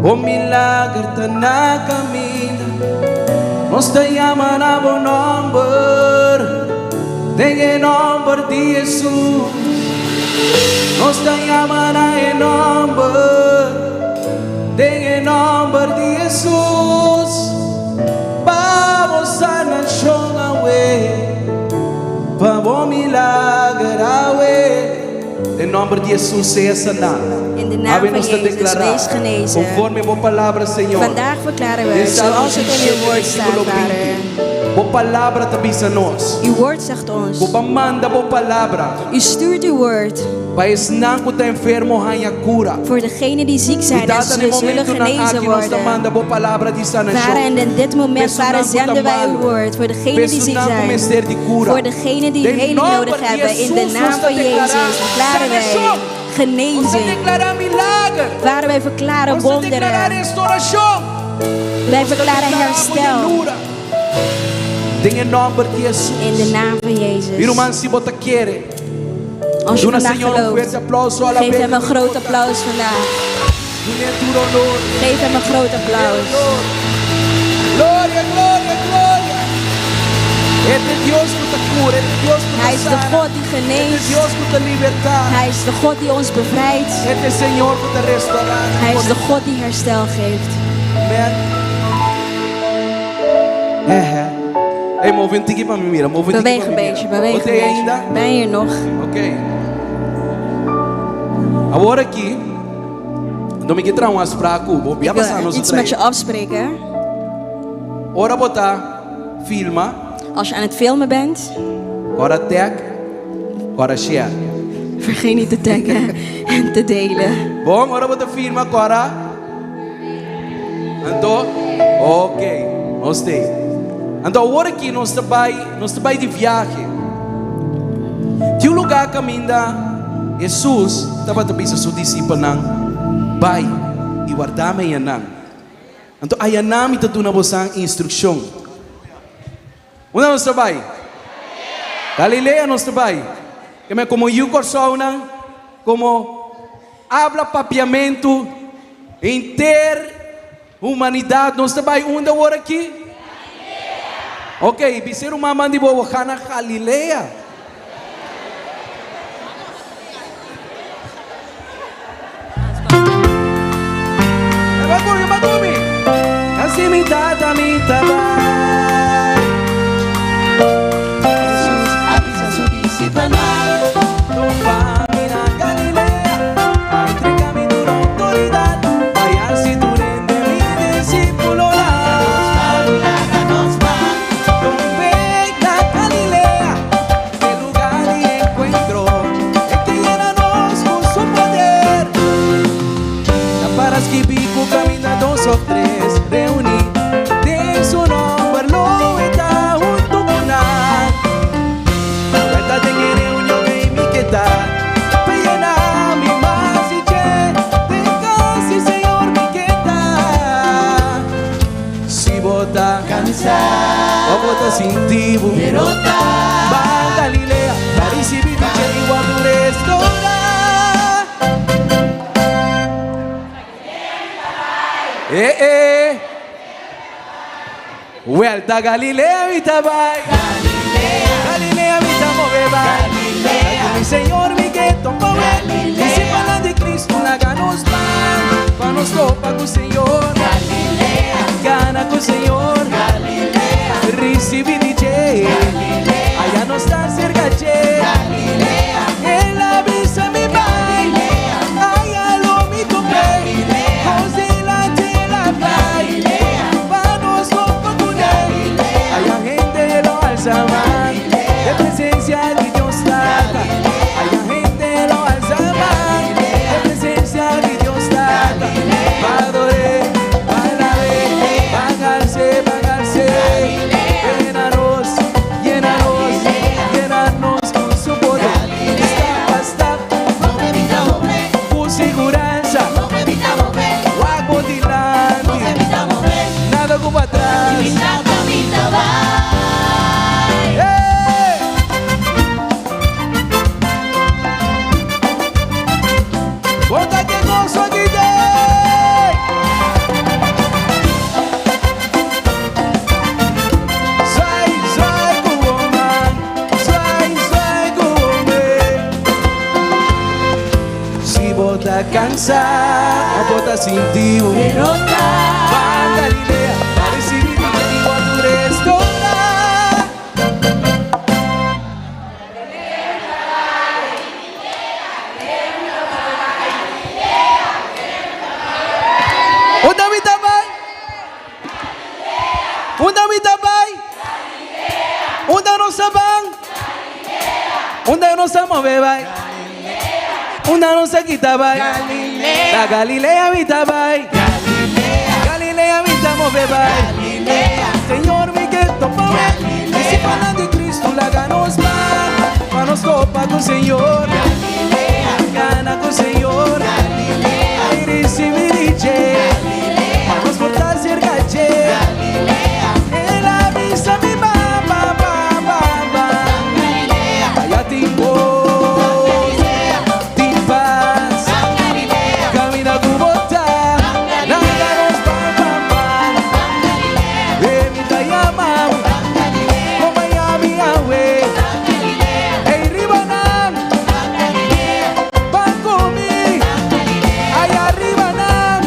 O milagre tá na caminho. Nós te chamamos a bom number. Tem o number de Jesus. Nós te chamamos a number. Tem o number de Jesus. Vamos a nação away. Vamos milagre away. Em nome de Jesus seja sanado. In de naam van Jezus, wees genezen. Conforme a palavra, Senhor. Vandaag verklaren we, zoals het in uw woord staat, Vader. A palavra te avisa nós. Uw woord zegt ons. O manda a palavra. U stuurt uw woord. Para ensinar que está enfermo há cura. Voor degenen die ziek zijn en ze zullen genezen worden. Vader, en in dit moment, Vader, zenden wij uw woord. Voor degenen die ziek zijn. Voor degenen die heling nodig hebben. In de naam van Jezus verklaren wij genezing. Vader, wij verklaren wonderen. Wij verklaren herstel. In de naam van Jezus. Als je vandaag gelooft, geef hem een groot applaus vandaag. Geef hem een groot applaus. Gloria, gloria, gloria. Hij is de God die geneest. Hij is de God die ons bevrijdt. Hij is de God die herstel geeft. Hey, move een tikje van me, Mira. Beweeg een beetje, beweeg een beetje. Ben je nog? Oké. Agora aqui, não me quero umas para Cuba. Ik wil iets met je afspreken. Ora botar, filma. Als je aan het filmen bent, ora tag, ora share. Vergeet niet te taggen en te delen. Bom, ora botar filma, ora. Então, ok, gostei. Então agora aqui nós estamos de viagem. De lugar caminha. Jesus estava também sa seus discípulos nang bay e guardar yan nang. Então ayan namin ito na bosang instruksyon. Una nos bay. Galilea nos bay. Kaya como yung corso nang como habla papiamento inter humanidade nos bay unda word aqui. Okay, bisero mama di bo kana Galilea. Batumi, kasi mitata mitabay. Jesus avisa su disciplina, tumami na Galilea, ay entregame tu autoridad, vaya si tu rende mi discípulo la. Nos va, tumbe na Galilea, Vamos a sentir Van Galilea, Parisibi DJ igual tu restaurante. Vuelta Galilea, vita vai. Galilea, vita move vai. Mi Señor, mi gueto move. Y si para de Cristo la ganos pan. Pa nos topa con Señor. Gana con Señor. Recibi DJ. Allá no está cerca che. En la brisa mi vai. Allá lo mi topé. José la tela vai. Pa nos topa con él. Allá gente lo alza man. De presencia de Dios trata. Allá gente lo alza man. De presencia de Dios trata. Padre, bailaré, bajarse, bajarse. Llénanos, llénanos, llénanos con su poder. Stop, con seguranza. Guapo dilante. Nada como atrás. Bota que gozo aqui tem. Sai, sai com o homem. Sai, sai com o homem. Se bota cansar, bota sentir o derrota. Vai Galilea, parece que tem igual do restaurante. Onde habita vai? Onde habita vai? Onde a nossa van? Onde a nossa move vai? Onde a nossa guita vai? Da Galileia habita vai. Galileia habita move vai. Senhor me que topa vai. E se fala de Cristo la ganos pan. Pa nos topa com o Senhor. Gana com o Senhor. Ai recibi DJ. Vamos portar cerca che. En la misa mi ba ba ba ba ba. Allá tengo paz. Camina tu bota. Lágaros ba ba ba. Emita llama. Como Miami awe. Hey Ribanan. Van conmigo. Allá Ribanan.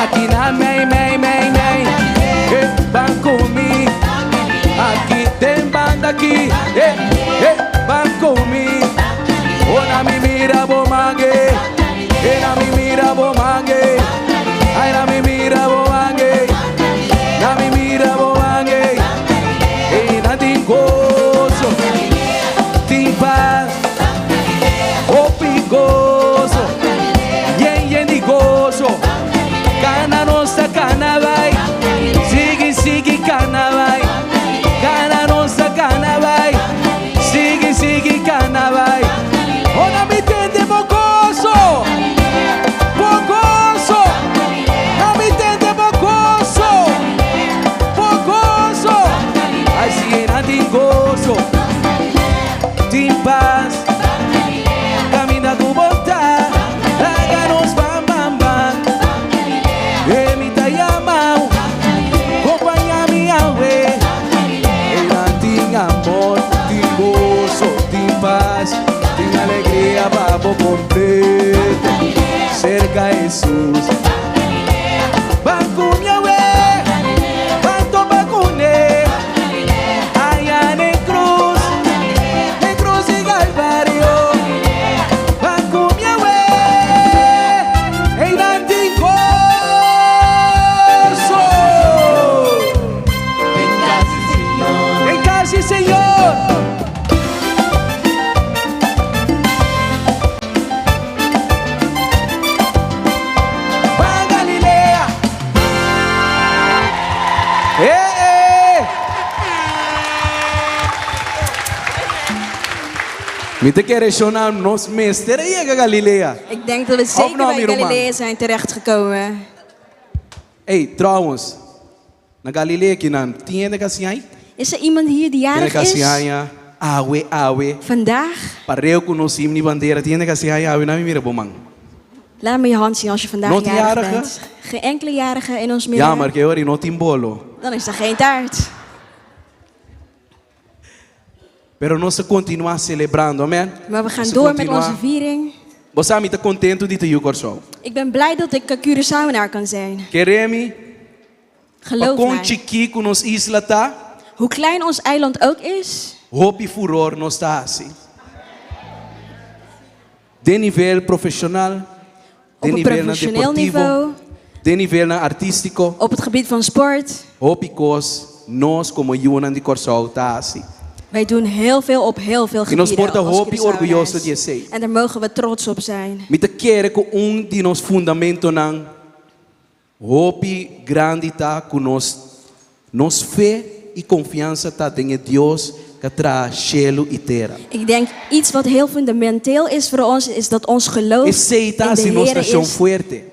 Aqui na mei, mei, mei, mei. Van comigo. Aqui tem banda aqui. Van comigo. Ona mi mira bo mangue. Na mi mira bo mangue. Ai na mi mira bo mangue. Na mi mira bo mangue. E na tem gozo. Tem paz. O pigoso. Yen de gozo. Cana nossa cana vai. Sigue, sigue cana vai. Cana nossa cana vai. Sigue, sigue cana vai. Ona me tende bocoso. Bocoso. Não me tende bocoso. Bocoso. Assim não tem gozo. Tem paz. Camina com vontade. Láganos bam bam bam. Emita llamao, acompáñame a ver. Ela tem amor, tem gozo, tem paz, tem alegria para o completo. Cerca Jesus. Van com minha ué, van tomar com ele. Allá en cruz y Calvario. Van com minha ué, ela tem en casa, Señor. Van Galilea. Mitte keren schon aan nos meester Galilea. Ik denk dat we zeker bij Galilea zijn terechtgekomen. Hey, trouwens, na Galilea kinan, tiende kasi ay? Is er iemand hier die Tiende jarig kasi is? ay, awe. Vandaag? Pareo ko no simni bandera, tiende kasi ay, awe na mira bomang. Laat me je hand zien als je vandaag Not jarig jarige? bent. Geen enkele jarige in ons midden. Ja, maar kaya rin no timbolo. Dan is er geen taart. Pero nós continuar celebrando, amen? Maar we gaan Nós door met continuar. onze viering. Você está contento de ter Curaçao? Ik ben blij dat ik Curaçaoenaar kan zijn. Queremos, Geloof com mij. chiqui nos isla tá, Hoe klein ons eiland ook is, hope furor nos tá assim. De nível profissional, de op een nível na professioneel deportivo, niveau, de nível na artístico, op het gebied van sport. hope cos nós como Yunan de Curaçao tá assim. Wij doen heel veel op heel veel E nós gebieden. porta als hope orgulhoso Curaçaoenaars. de ser. En daar mogen we trots op zijn. Mita quer que de nos fundamento nan hope grande tá com nos fé e confiança tá em Deus que traz cielo e terra. Ik denk iets wat heel fundamenteel is voor ons, is dat ons geloof Aceita in de se nos Heer nação is. fuerte.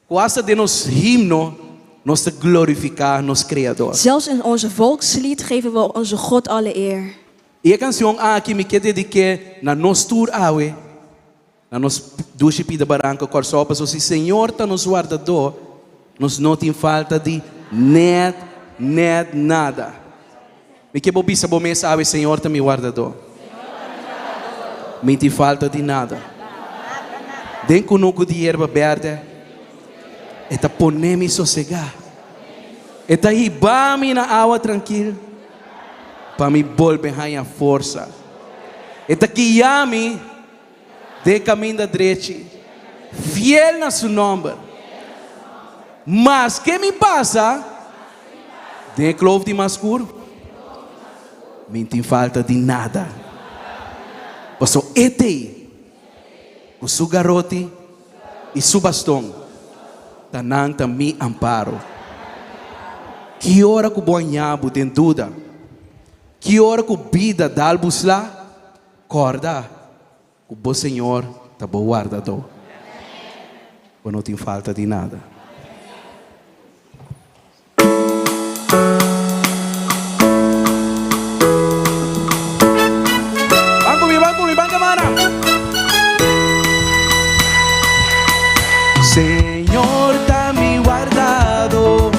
Quase de nos himno, nos te glorificar nos Criador. Zelfs in onze volkslied geven we onze God alle eer. E a canção aqui me quer dedicar na nos tour awe, na nos duche pida barranca corsopa, so se Senhor tá nos guardador, nos não tem falta de nada. Me que bobi sa bom sabe Senhor tá me guardador. Me tem falta de nada. Den conuco de erva verde, eta ponemi sossegar. Eta ribami na água tranquila, para me volver a força. Eta guiame de caminho da direita, fiel na seu nome. Mas que me passa? De clove de mascuro, me tem falta de nada. Passou ete, o seu garote e seu bastão, tananta me amparo. Que hora que o banhabo tem dúvida? Que hora que vida dá-los lá? Corda, o bom Senhor está bom guardador. Não tem falta de nada. Banco, mana. Senhor, está me guardado.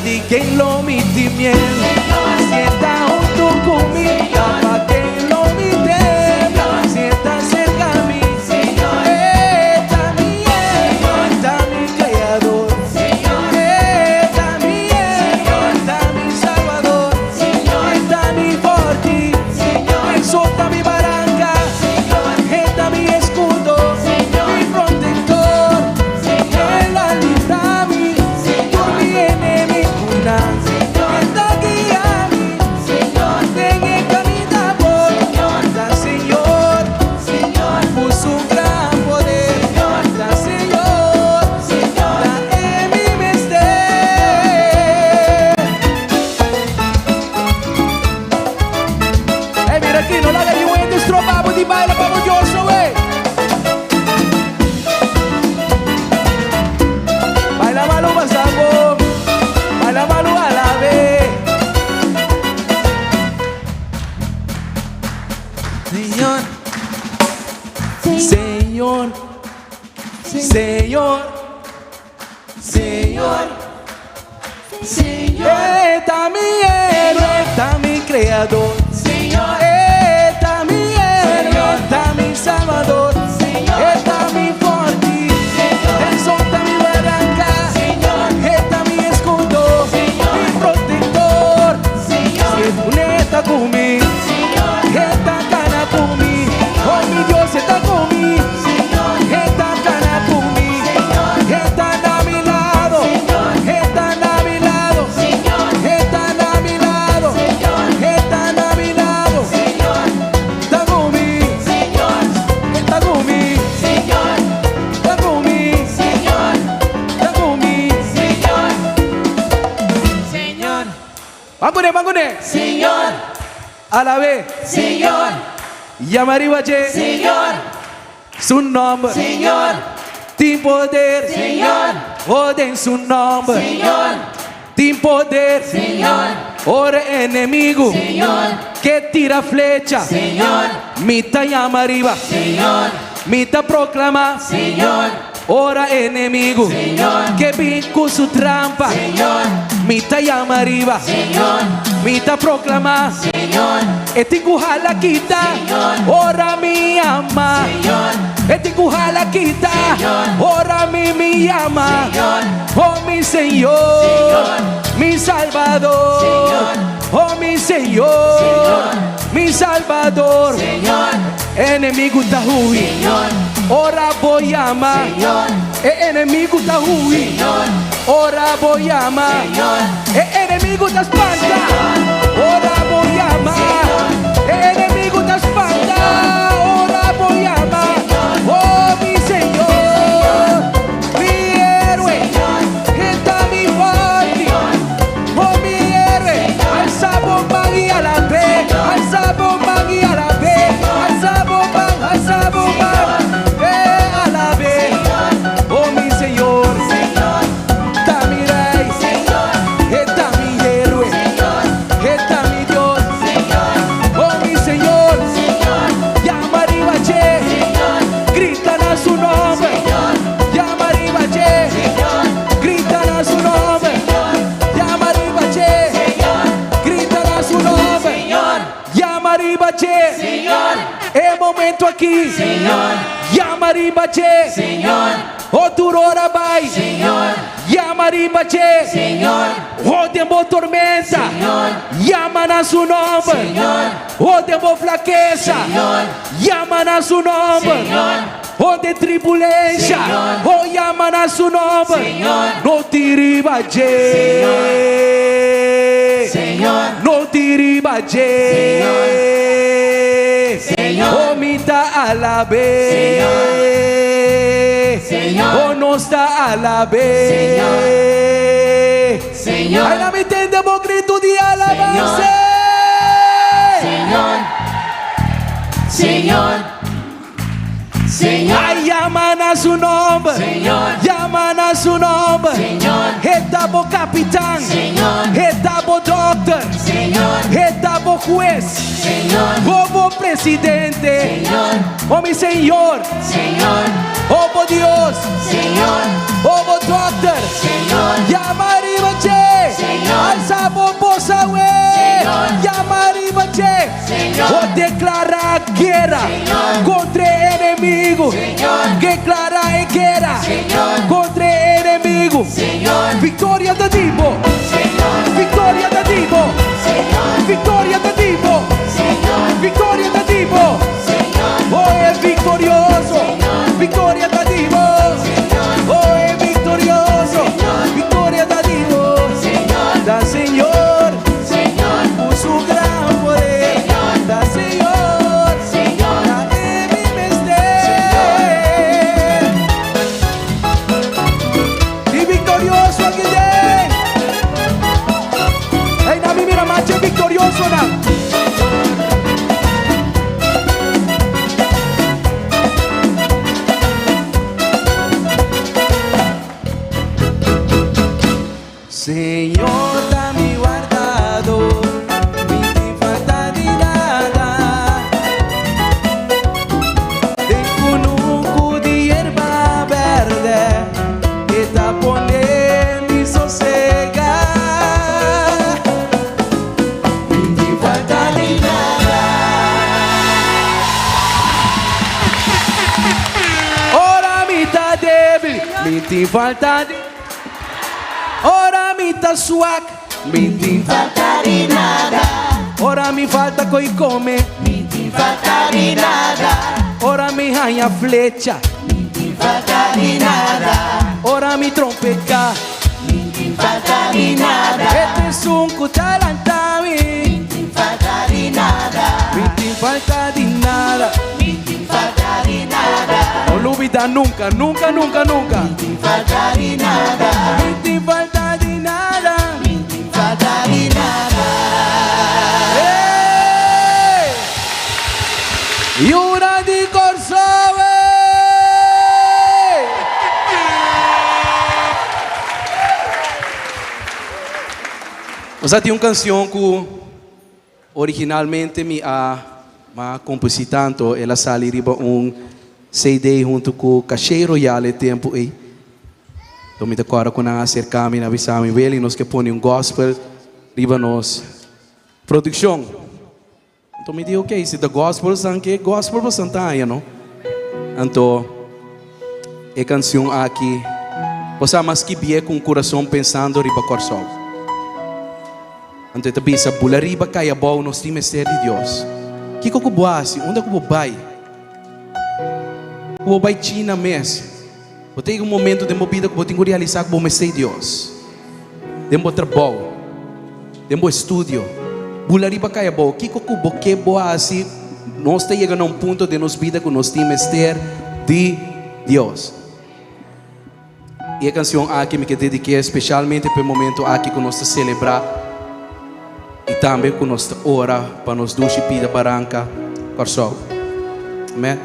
De quien lo miti miel, si está junto conmigo, para quien lo mite, si está cerca a mí, está mi creador, está mi salvador, está mi forti, exalta mi barranca, está mi escudo, mi protector, él alista mi, por mi enemigo. Está guiando, Señor, en el camino. Señor, Señor, Señor. Está mi héroe, está mi creador. Señor, Está mi héroe, está mi salvador. Está mi forti, el sol está mi barranca. Está mi escudo, mi protector. Está conmigo, está cana conmigo. Oh, mi Dios está conmigo. Está cana conmigo. Está a mi lado. Está a mi lado. Está a mi lado. Está a mi lado. Está conmigo. Está conmigo. Está conmigo. Está conmigo. Señor, Mangune. Señor, A la vez. Señor, Yamaribache. Señor, Su nombre. Señor, Tem poder. Señor, Ora em su nombre. Señor, Tem poder. Señor, Ora inimigo. Señor, Que tira flecha. Señor, Mita llama arriba. Señor, Mita proclama. Señor, Ora inimigo. Señor, Que vinco su trampa. Señor, Mita llama arriba. Señor, Mita proclama. Señor, Etikuhala kita. Señor. Ora mi ama. Señor, Etikuhala kita. Señor. Ora mi llama. Señor. Oh mi Señor. Señor. Mi Salvador. Señor. Oh mi Señor. Señor. Mi Salvador. Señor, Enemigo tá ruim. Señor, Ora boyama. Señor, Enemigo tá ruim. Señor, Ora boyama. Señor, Enemigo tá espanta. Ora boyama. Enemigo tá espanta. Ora boyama. Oh mi Señor. Mi héroe. Está mi forte. Oh mi héroe. Alza bomba y a la vez. Alza bomba y a la vez. Alza bomba. Alza bomba. A la vez. Oh mi Señor. Está mi rey. Está mi héroe. Está mi Dios. Oh mi Señor. Llama arriba, che. Gritan a su nombre. Llama arriba, che. Gritan a su nombre. Llama arriba, che. Gritan a su nombre. Llama arriba, che. Es momento aquí. Llama arriba, che. Oh, tu hora vai. Llama arriba, che. Oh, tempo tormenta. Llama a su nombre. Oh, tempo flaqueza. Llama a su nombre. Oh, de tribulência. Oh, llama a su nombre. No te riba, che. No te riba, che. Oh, mita a la vez. Oh, no está a la vez. Ay, la mi tendemos grito de alabanza. Señor, Señor, Ay, llaman a su nombre. Señor. Llaman a su nombre. Señor. Estamos capitán. Señor. Estamos doctor. Señor, Estamos juez. Señor, Como presidente. Señor, Oh, mi Señor. Señor, Oh, Dios. Señor, Oh, doctor. Señor, Llama arriba, che. Señor. Alza bombosa, we. Señor. Llama arriba, che. Señor. Oh, declara guerra Señor. contra enemigo. Señor. Declara guerra Señor. contra enemigo. Señor, Victoria da Divo. Señor, Victoria da Divo. Señor, Victoria da Divo. Señor, Victoria da Divo. Señor, Oh, es victorioso. Victoria da Divo. Oh, es victorioso. Victoria da Divo. Da Señor. Por su gran poder. Da Señor. Da mi mister. Y victorioso aquí de. Hey, Nami, mira, macho, victorioso, na. Señor, dame guardado, mi te falta de nada. Tengo un cuco de hierba verde. minti falta di. Ora mi ta swag, minti falta di nada, ora mi falta coi come, minti falta di nada, ora mi hai a fleccia, minti falta di nada, ora mi trompecca, minti falta di nada, e te sun cu talantami, minti falta di nada, minti falta di nada, minti falta di nada, non l'ubita nunca, nunca, nunca, nunca, minti falta di nada, minti falta di nada, minti falta di nada. Yura di Corsove! Usati una canzone che originalmente mi ha compositato e la sali riba un CD junto con Caché Royale tempo e então me decora com a acercar-me na visão e ver nós que põe um gospel riba nos produção. Então me digo ok, se da gospel são que gospel para santaia, não? Então a canção aqui você mais que bem com o coração pensando riba coração. Então também essa bula riba caia bom nos time ser de Deus. Que coco boasi, onde coco vai? Coco vai China mês. Eu tenho um momento de movida que eu tenho que realizar que eu me sei Deus. Dembo trabalho, dembo estudio. Bula riba caia bom. Que coco boque boasi, nós está chegando a um ponto de nos vida que nós temos ser de Deus. E a canção aqui me dediquei especialmente para o momento aqui que nós está celebrar e também que nós está ora para nos duche pida baranca corsol. Amém.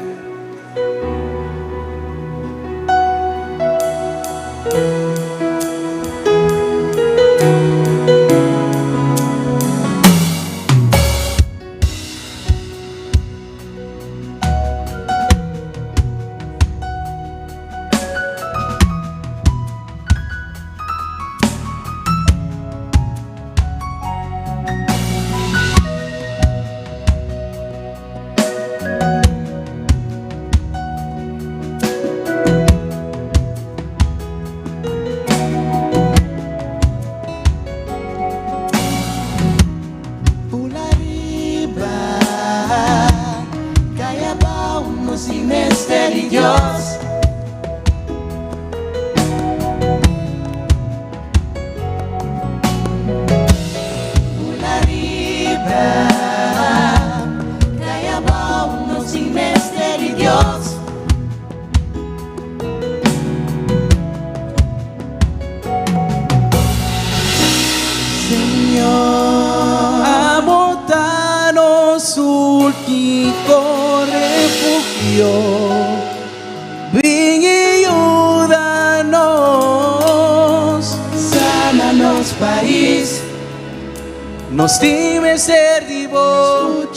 Nos time ser divo,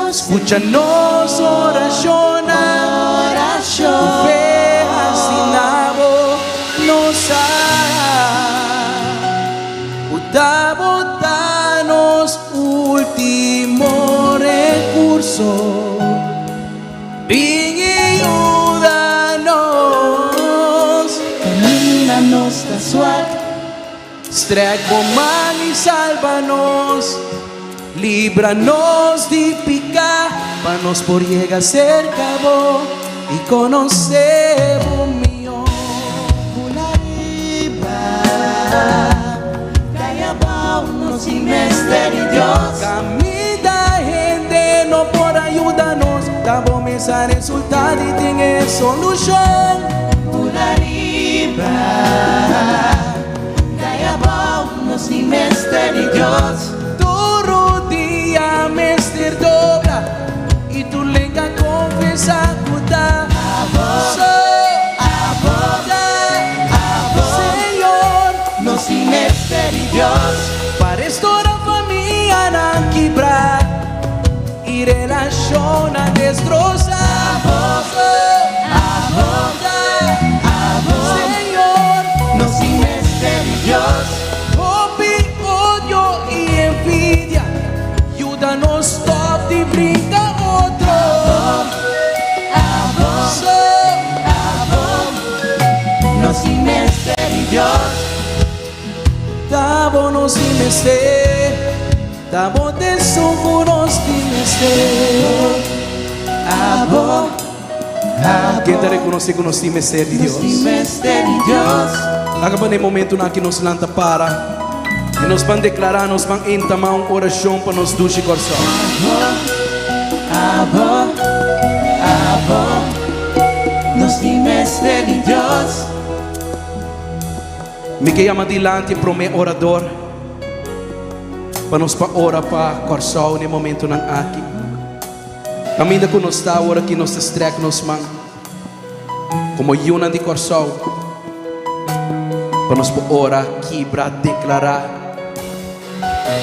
escúchanos oraciona, fe asinabo, nos danos último recurso, ven y ayúdanos, Camínanos da suave, Strek man y sálvanos, líbranos de picar, para nos por llegar cerca vos y conocer mío. Sin misterio Dios, Camida gente no por ayudarnos, tabo mesa resultado y tiene solución. Pula riba, sin misterio Dios, Todo día mister dobla y tu lengua confiesa puta. Señor, no sin misterio Dios. Para restaurar familia na quebrar y relación a destrozar. Señor, no sin misterio Dios. Odio y envidia, ayúdanos stop de brinca otro. No sin Tabo nos dimester, tabo de sumo nos dimester. Abo, quem te reconhece que nos dimester de Deus? Acaba no momento na que nos lanta para e nos vão declarar, nos vão entamar uma oração para nos duche coração. Abo, nos dimester de Deus. Me que llama dilante para o meu orador para nos orar para coração no momento não aqui. Ainda que nos está ora que nos estreque nos mãos como yuna de coração para nos orar quebrar declarar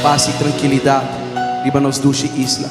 paz e tranquilidade e para nos duche isla.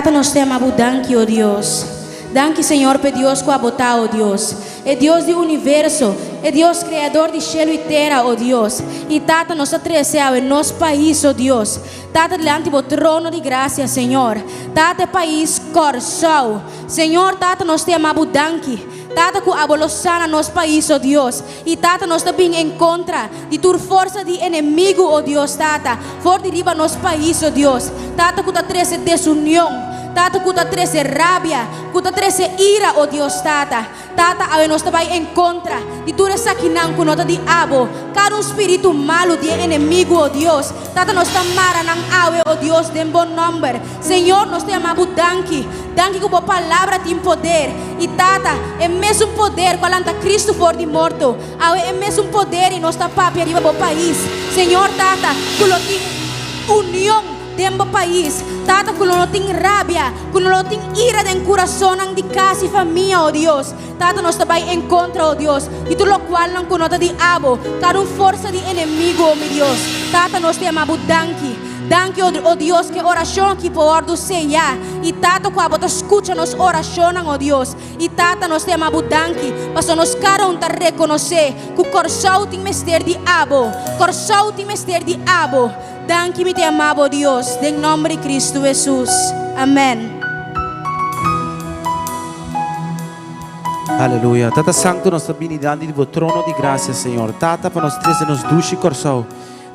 Tata, nós te amamos, danke, oh Deus. Danke, Senhor, por Deus que abotar, oh Deus. É Deus do universo, é Deus criador de céu e terra, oh Deus. E Tata, nós atravessamos em nosso país, oh Deus. Tata, diante do trono de graça, Senhor. Tata, país coração. Senhor, Tata, nós te amamos, danke. Tata, que abolosana nosso país, oh Deus. E Tata, nós também em contra de tua força de inimigo, oh Deus, Tata. For deriva nosso país, oh Deus. Tata, que ta trece desunião. Tata, que ta trece rabia, que ta trece ira, oh Deus, Tata. Tata, ave nós também em contra de tua saquinão que nota de abo. Cada espírito malo de inimigo, oh Deus. Tata, nós tamara nang ave, oh Deus, de bom nome. Senhor, nós te amamos, danke. Danke que a palavra tem poder. E Tata, é mesmo poder quando anda Cristo for de morto. É mesmo poder em nossa papia arriba do país. Senhor, Tata, que não tem união dentro do país. Tata, que não tem rabia, que não tem ira dentro do coração de casa e família, oh Deus. Tata, nós também em contra, oh Deus. E tu lo qual não conota de abo, cada força de inimigo, oh meu Deus. Tata, nós te amamos, danke. Danke, oh Deus, que oração aqui por do seja. E Tata, que a bota escuta nos oração, oh Deus. E Tata, nós te amamos, danke. Mas nós queremos reconhecer que o coração tem mestre de abo. Coração tem mestre de abo. Danke, me te amamos, Deus. Em nome de Cristo Jesus. Amém. Aleluia. Tata Santo, nós estamos diante do trono de graça, Senhor. Tata, para nós três nos duche coração.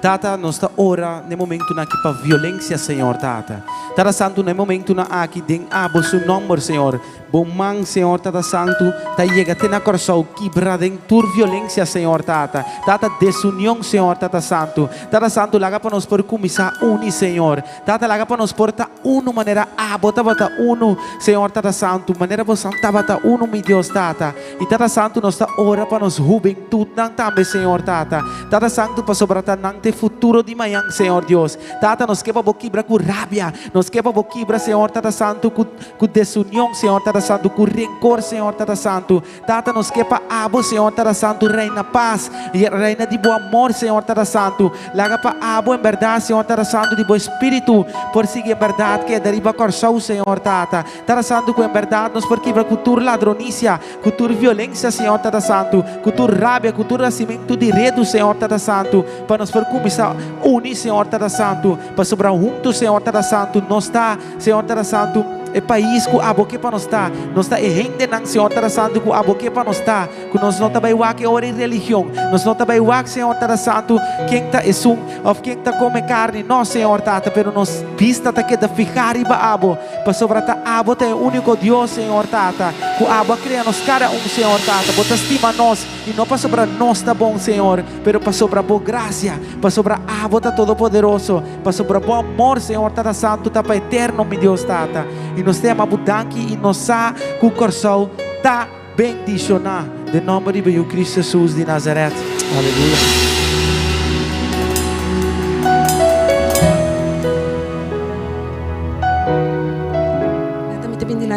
Tata, nós está ora no momento na que para violência, Senhor, Tata. Tata Santo, no momento na aqui den abo seu nome, Senhor. Bom man, Senhor, Tata Santo, tá chega até na coração quebra den tur violência, Senhor, Tata. Tata desunião, Senhor, Tata Santo. Tata Santo, laga para nós por começar uni, Senhor. Tata, laga para nós por ta uno maneira abo, tata uno, Senhor, Tata Santo. Maneira você tata uno, meu Deus, Tata. E Tata Santo, nós está ora para nós juventude nang também, Senhor, Tata. Tata Santo, para sobrata nang te futuro de manhã, Senhor Deus. Tata, nos quebra boquibra com rabia, nos quebra boquibra, Senhor, Tata Santo, com desunião, Senhor, Tata Santo, com rancor, Senhor, Tata Santo. Tata, nos quebra abo, Senhor, Tata Santo, reina paz e reina de bom amor, Senhor, Tata Santo. Laga para abo em verdade, Senhor, Tata Santo, de bom espírito, por seguir em verdade que deriva coração, Senhor, Tata. Tata Santo, com em verdade, nos por quebra cultura ladronícia, cultura violência, Senhor, Tata Santo, cultura rabia, cultura nascimento de redo, Senhor, Tata Santo, para nos por começar unir, Senhor, Tata Santo, para sobrar juntos, Senhor, Tata Santo, nós está, Senhor, Tata Santo, é país que aboque para nós está, é gente não, Senhor, Tata Santo, que aboque para nós está, que nós não também o que ora em religião, nós não também o que, Senhor, Tata Santo, quem está é sum, ou quem está come carne, não, Senhor, Tata, pero nós vista tá que da ficar riba abo, para sobrar tá abo, é o único Deus, Senhor, Tata, que abo cria nos cada Senhor, Tata, bota estima nós, e não para sobrar nós tá bom, Senhor, pero para sobrar boa graça, para sobrar abo tá todo poderoso, para sobrar bom amor, Senhor, Tata Santo, tá para eterno, meu Deus, Tata, e nós temos danke e nós sa que o coração tá bendicionado, de nome de Jesus Cristo Jesus de Nazaré, aleluia.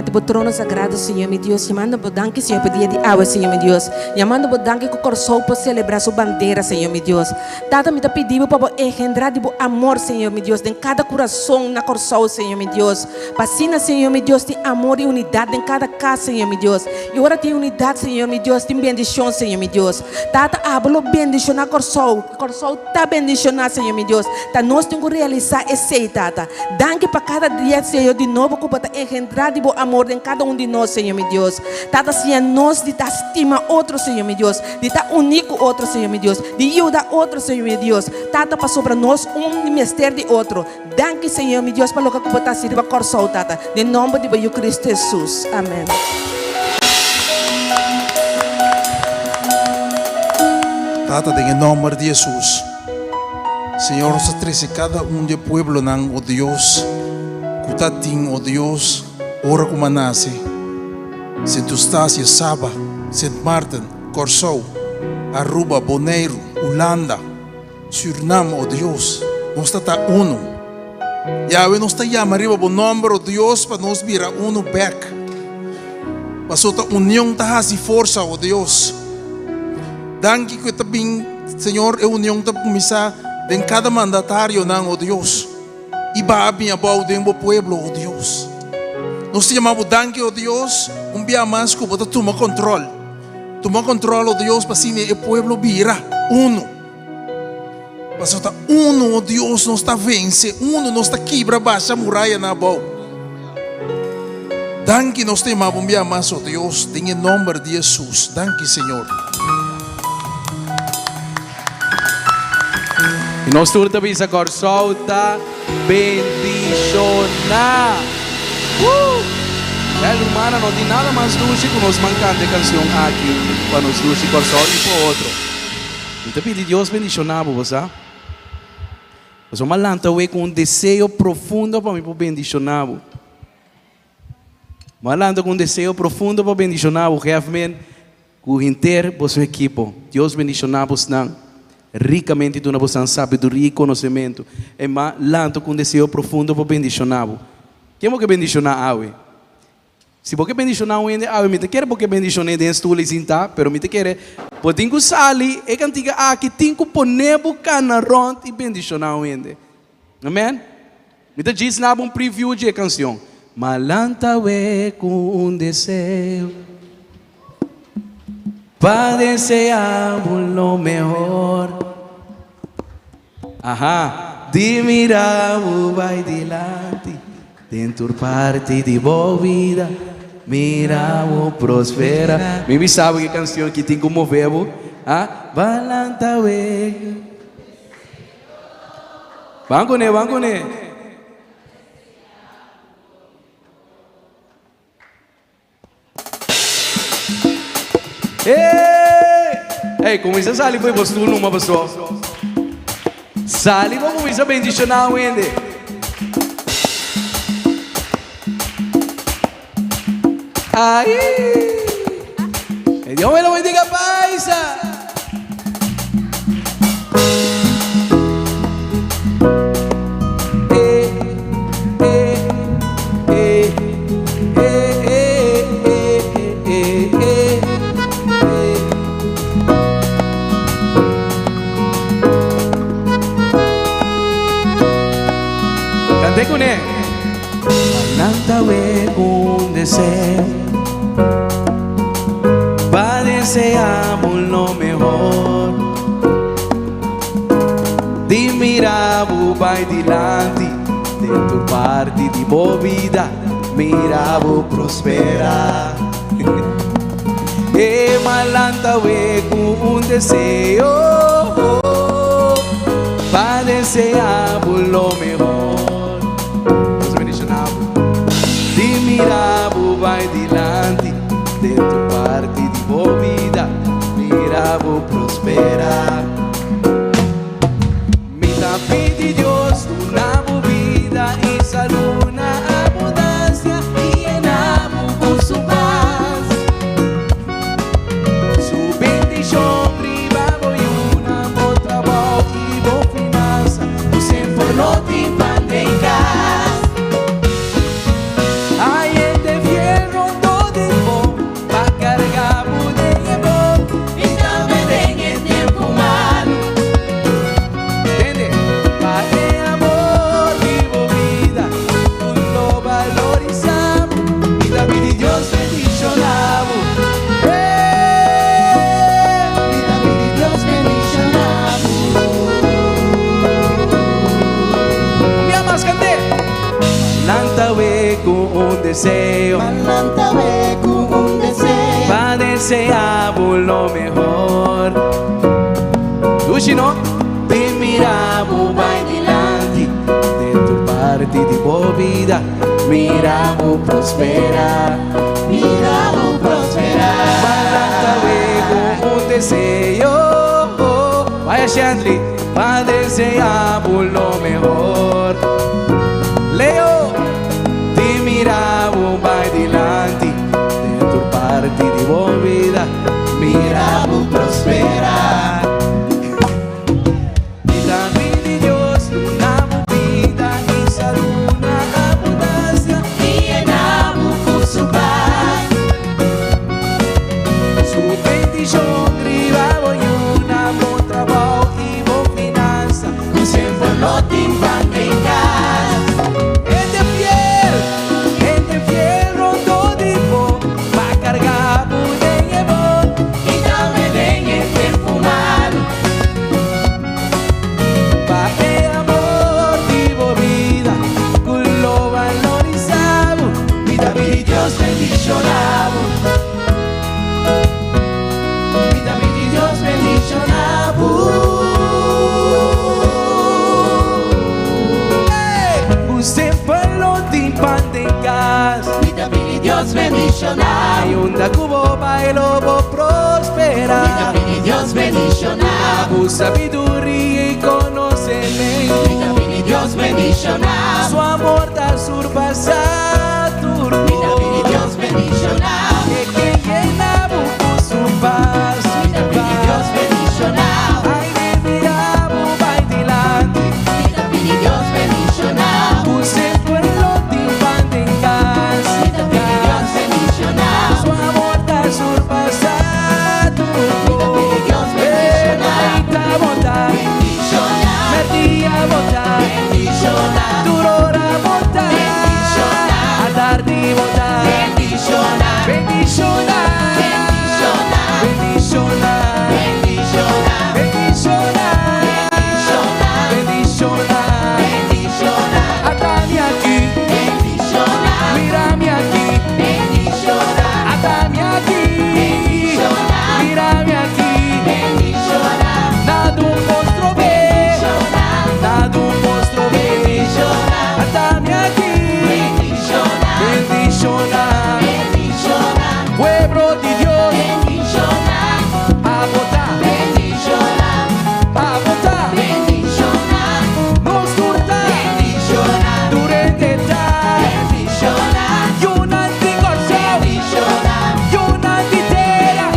tipo trono sagrado, Senhor, meu Deus. Chamando por danke, Senhor, por dia de água, Senhor, meu Deus. Chamando por danke que o coração para celebrar sua bandeira, Senhor, meu Deus. Tata, me tá pedindo para engendrar de amor, Senhor, meu Deus, em cada coração, na coração, Senhor, meu Deus. Passina, Senhor, meu Deus, de amor e unidade em cada casa, Senhor, meu Deus. E agora tem unidade, Senhor, meu Deus, tem bendição, Senhor, meu Deus. Tata, hablo bendição na coração tá bendicionado, Senhor, meu Deus. Tá nós temos que realizar esse, Tata. Danke para cada dia, Senhor, de novo, que para engendrar de amor em cada de nós, Senhor, meu Deus. Tata, Senhor, nós de estima outro, Senhor, meu Deus. De estar único outro, Senhor, meu Deus. De ajudar outro, Senhor, meu Deus. Tata, para sobre nós mistério de outro. Danke, Senhor, meu Deus, para o que para servir coração, Tata. Em nome de Cristo Jesus. Amém. Tata, em nome de Jesus, Senhor, nos atrece cada de pueblo ng o Dios, kutating o Dios, ora como nasce, Sint Eustáquio, Saba, Sint Maarten, Curaçao, Aruba, Bonaire, Holanda, Suriname, o Dios, nos está uno. Yahweh nos está llamando o nome, o Dios, para nos virar uno back. Para a união está assim força, o Dios. Danke que também, Senhor, a união está começar em cada mandatário, não, oh Deus. E vai abrir a boa do povo, oh Deus. Nós te chamamos danke, oh Deus, dia mais que você toma controle. Toma controle, oh Deus, para assim o povo vira uno. Para estar uno, oh Deus, nós está vence, uno, nós está quebra baixa muralha na boa. Danke, nós te chamamos dia mais, oh Deus, em nome de Jesus. Danke, Senhor. E nós todos também essa Curaçao está bendicionar. Hermana, não tem nada mais dulce que nós mancando de canção aqui para nos dulce Curaçao e para outro. Então pedi Deus bendicionar você. Você malanta com desejo profundo para me bendicionar. Malanta com desejo profundo para bendicionar o realmente o inteiro do seu equipo. Deus bendicionar você não. Ricamente tu na vossa sabedoria e conhecimento. É mais lanto com desejo profundo para bendicionar. Quem que bendicionar awe? Se você bendicionar o ende, awe me te quer porque bendicionar dentro do lisinta, pero me te quer. Pode que sali e cantiga aqui tem que poner boca na ronda e bendicionar o ende. Amém? Me te diz na preview de canção. Malanta we com desejo. Para desear lo mejor. Ajá. De mirar vai delante. Dentro parte de boa vida. Mira o prospera. Me sabe que canção que tem como verbo? Ah, balanta we. Vamos com ele. Ei, começa a sair foi você numa pessoa. Sali, vamos começar a bendicionar o ende. Aí, Deus me lo bendiga, paisa. Cante con él. Balanta un deseo, pa deseamos lo mejor. Di miravo vai dilante, dentro parte di boa vida, miravo prospera. E malanta con un deseo, pa deseamos lo mejor. Miravo vai dilante, dentro parte de boa vida, miravo prospera. Me dá pedi Deus una vida e salud, na abundância e enamo com sua paz. Su bendição privado e una bom trabalho e boa finança, o sempre não te manda em casa. I am the con un deseo. Malantabe con un deseo. Pa deseamos lo mejor. Luchino, te miramos vai dilante. Dentro parte di tua vida, miramos prosperar. Miramos prosperar. Malantabe con un deseo. Vaya Shandley, pa deseamos lo mejor. Leo, te miramos vai dilante. Dentro parte di tua vida, miramos prosperar. Dios bendicionado. Ayunda cubo bailo bo prospera. Dios bendicionado. Sabiduría y conocimiento. Dios bendicionado. Su amor da surpasa turbo. Dios bendicionado. Que llena con su paz. Dios bendicionado. Ay, me miramos vai dilante. Dios bendicionado. Use pueblo de pandencas. Su amor da surpasa turbo. Dios bendicionado. Merita bondad. Mertia bondad. Durora bondad. A dar di bondad. Bendicionar. Bendicionar. Bendicionar. Bendicionar. Atame aquí. Mírame aquí. Atame aquí. Mírame aquí. Nada un monstruo ve. Nada un monstruo ve. Atame aquí. Bendicionar. Pueblo de Dios. A votar. A votar. Nos curta. Durante tal. Unanti corso. Unanti terra.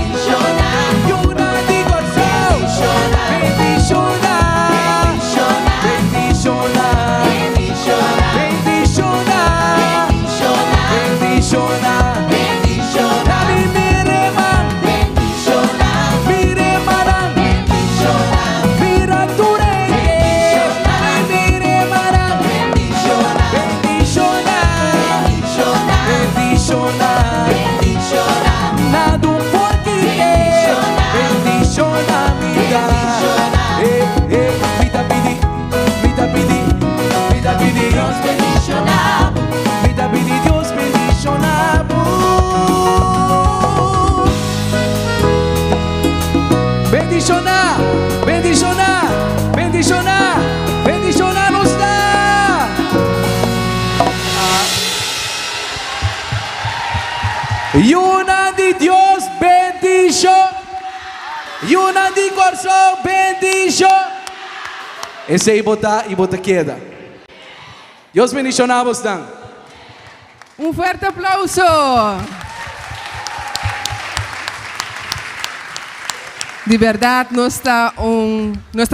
Unanti corso. Bendicionar. Bendicionar. Bendicionar. Bendicionar. Dami mireman. Miremaran. Mira turenge. Miremaran. Bendicionar. Nada un porquite. Bendicionar vida. Vida pidi. Vida pidi. Vida pidi. Dios bendicionar. Vida pidi Dios bendicionar. Bendicionar. Bendicionar. Bendicionar. Bendicionar nos da. Unanti Dios bendición. Unanti corso bendición. Esse aí botar e botar queda. Deus bendicionar dan. Un fuerte aplauso. De verdad, nos está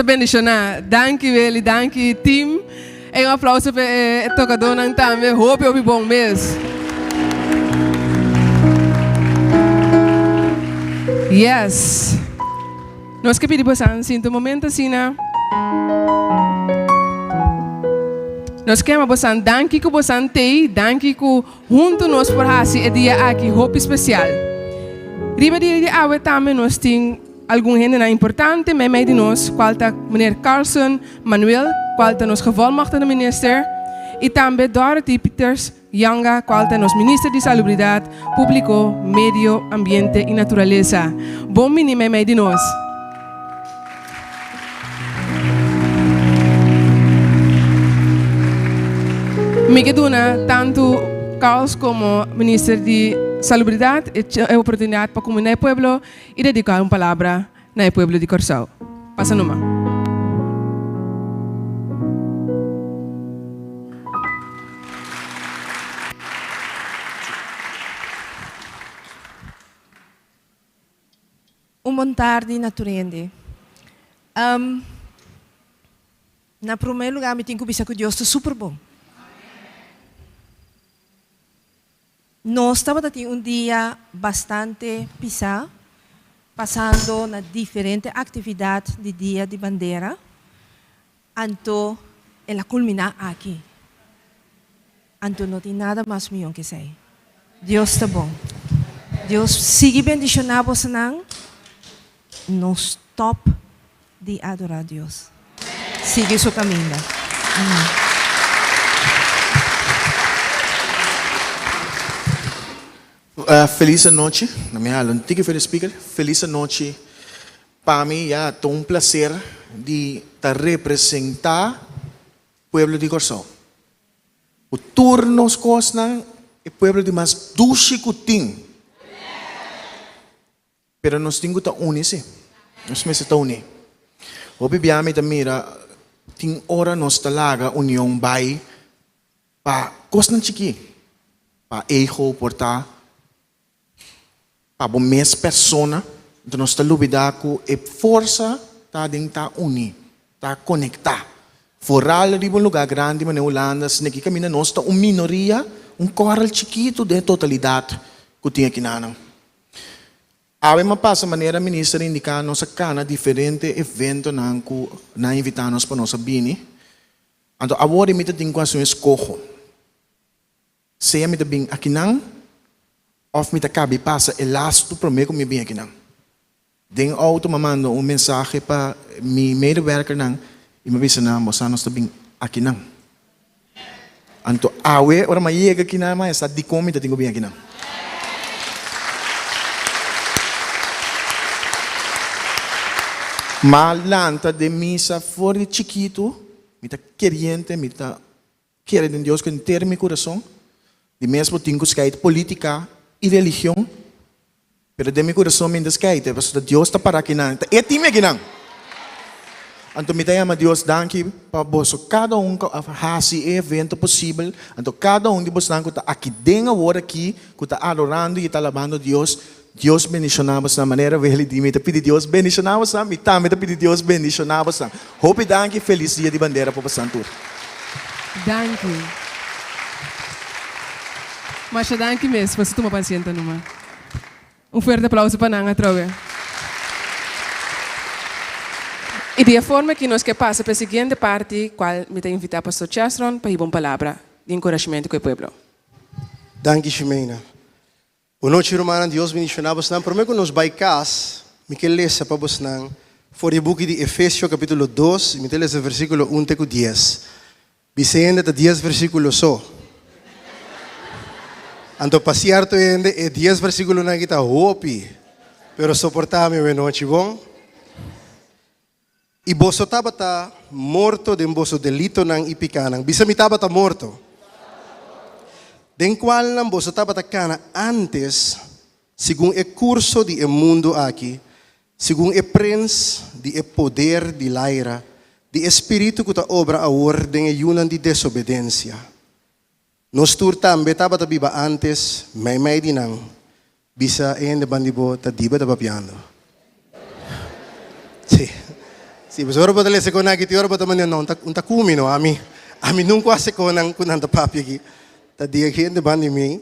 bendicionando. Danke wel, danke team. E um aplauso para o tocador também. Hope eu bom mês. Yes. Nós que pedimos assim, um momento assim, né? Nós queremos você danke que você tem, danke que junto nós por assim é dia aqui hope especial. Riba de awe também nós tem algum gente importante, met mij die nós, qual tá meneer Carlson, Manuel, qual tá nos gevolmachtigde minister, e também Dorothy Peters Yanga, qual tem nos Ministro de Salubridade Público, Medio Ambiente e Natureza. Bom menino de nós. Migueduna, tanto Carlos como Ministro de Salubridade, é a oportunidade para comunicar o pueblo e dedicar uma palavra no pueblo de Corsao. Passa numa. Boa tarde, naturende. Na primeiro lugar, me tenho que dizer que Deus é super bom. Nós estamos tendo dia bastante pisado, passando na diferentes atividades de dia de bandeira, então ela culminar aqui. Então não tem nada mais melhor que sei. Deus está bom. Deus sigue bendicionando você não. Não stop de adorar a Deus. Sigue seu caminho. Feliz noite, na minha aula, antigo speaker. Feliz noite. Para mim, é um prazer de representar o povo de Corsao. O turno nos costa é o povo de mais duche que tem. Pero nós temos que unir-se. Nós temos que unir. O bibiame da mira tem hora nós talaga união vai para costa chiqui, para erro portar, para mais persona. Então nós temos que com a força tá dentro tá unir, tá conectar. Foral de um lugar grande, mas na Holanda, se aqui caminha nós tá uma minoria, coral chiquito de totalidade que tem aqui na. Ave ma passa maneira ministra indicar nossa cana diferente evento na invitar nós para nossa bini. Então agora me tem quase um escojo. Se me tem aqui não, of me cabe passa elasto para mim como bem aqui não. Den auto mando mensagem para mi medewerker não e me avisa na moça nós também aqui não. Então awe ora ma chega aqui não mas está de como me tem bem aqui não. Malanta de misa fora de chiquito, me tá querendo, me tá querendo Deus que inteiro meu coração. De mesmo tenho que política e religião, pero de meu coração me descaite, porque Deus está para aqui não, é time aqui não. Então me chama Deus danke para você cada faz evento possível, então cada de vocês que está aqui dentro agora aqui, que está adorando e está alabando Deus. Deus bendicionamos na maneira velha de me pedir Deus bendicionamos na me também pedir Deus bendicionamos na. Hope danke feliz dia de bandeira para o santo. Danke. Mas danke mesmo, você toma paciência numa. Forte aplauso para Nanga Trobe. E de forma que nós que passa para a seguinte parte, qual me tem invitar pastor Chastron para ir uma palavra de encorajamento com o povo. Danke, Ximena. Boa noite, irmã. Deus bendicionamos. Primeiro nos vai cas, me que lesa para vos não. For o book de Efésios capítulo 2, me te lesa versículo 1 até 10. Vicente até 10 versículos só. Anto passear to ende e 10 versículos na kita hopi. Pero soportame boa noite, bom? E vos tabata morto de vosso delito nang ipikanang. Bisa mi tabata morto. Den qual não você estava atacando antes, segundo o curso de mundo aqui, segundo o príncipe de poder de laira, de espírito que está obra a ordem e uma de desobediência. Nós também estava viva antes, may dinang, bisa en de bandibo ta diba da papiando. Sim, mas ora pode ler se conagi ti ora pode manhã não, um takumi no ami nunca se conang kunang da papi aqui. Tadia aqui de bandi mim.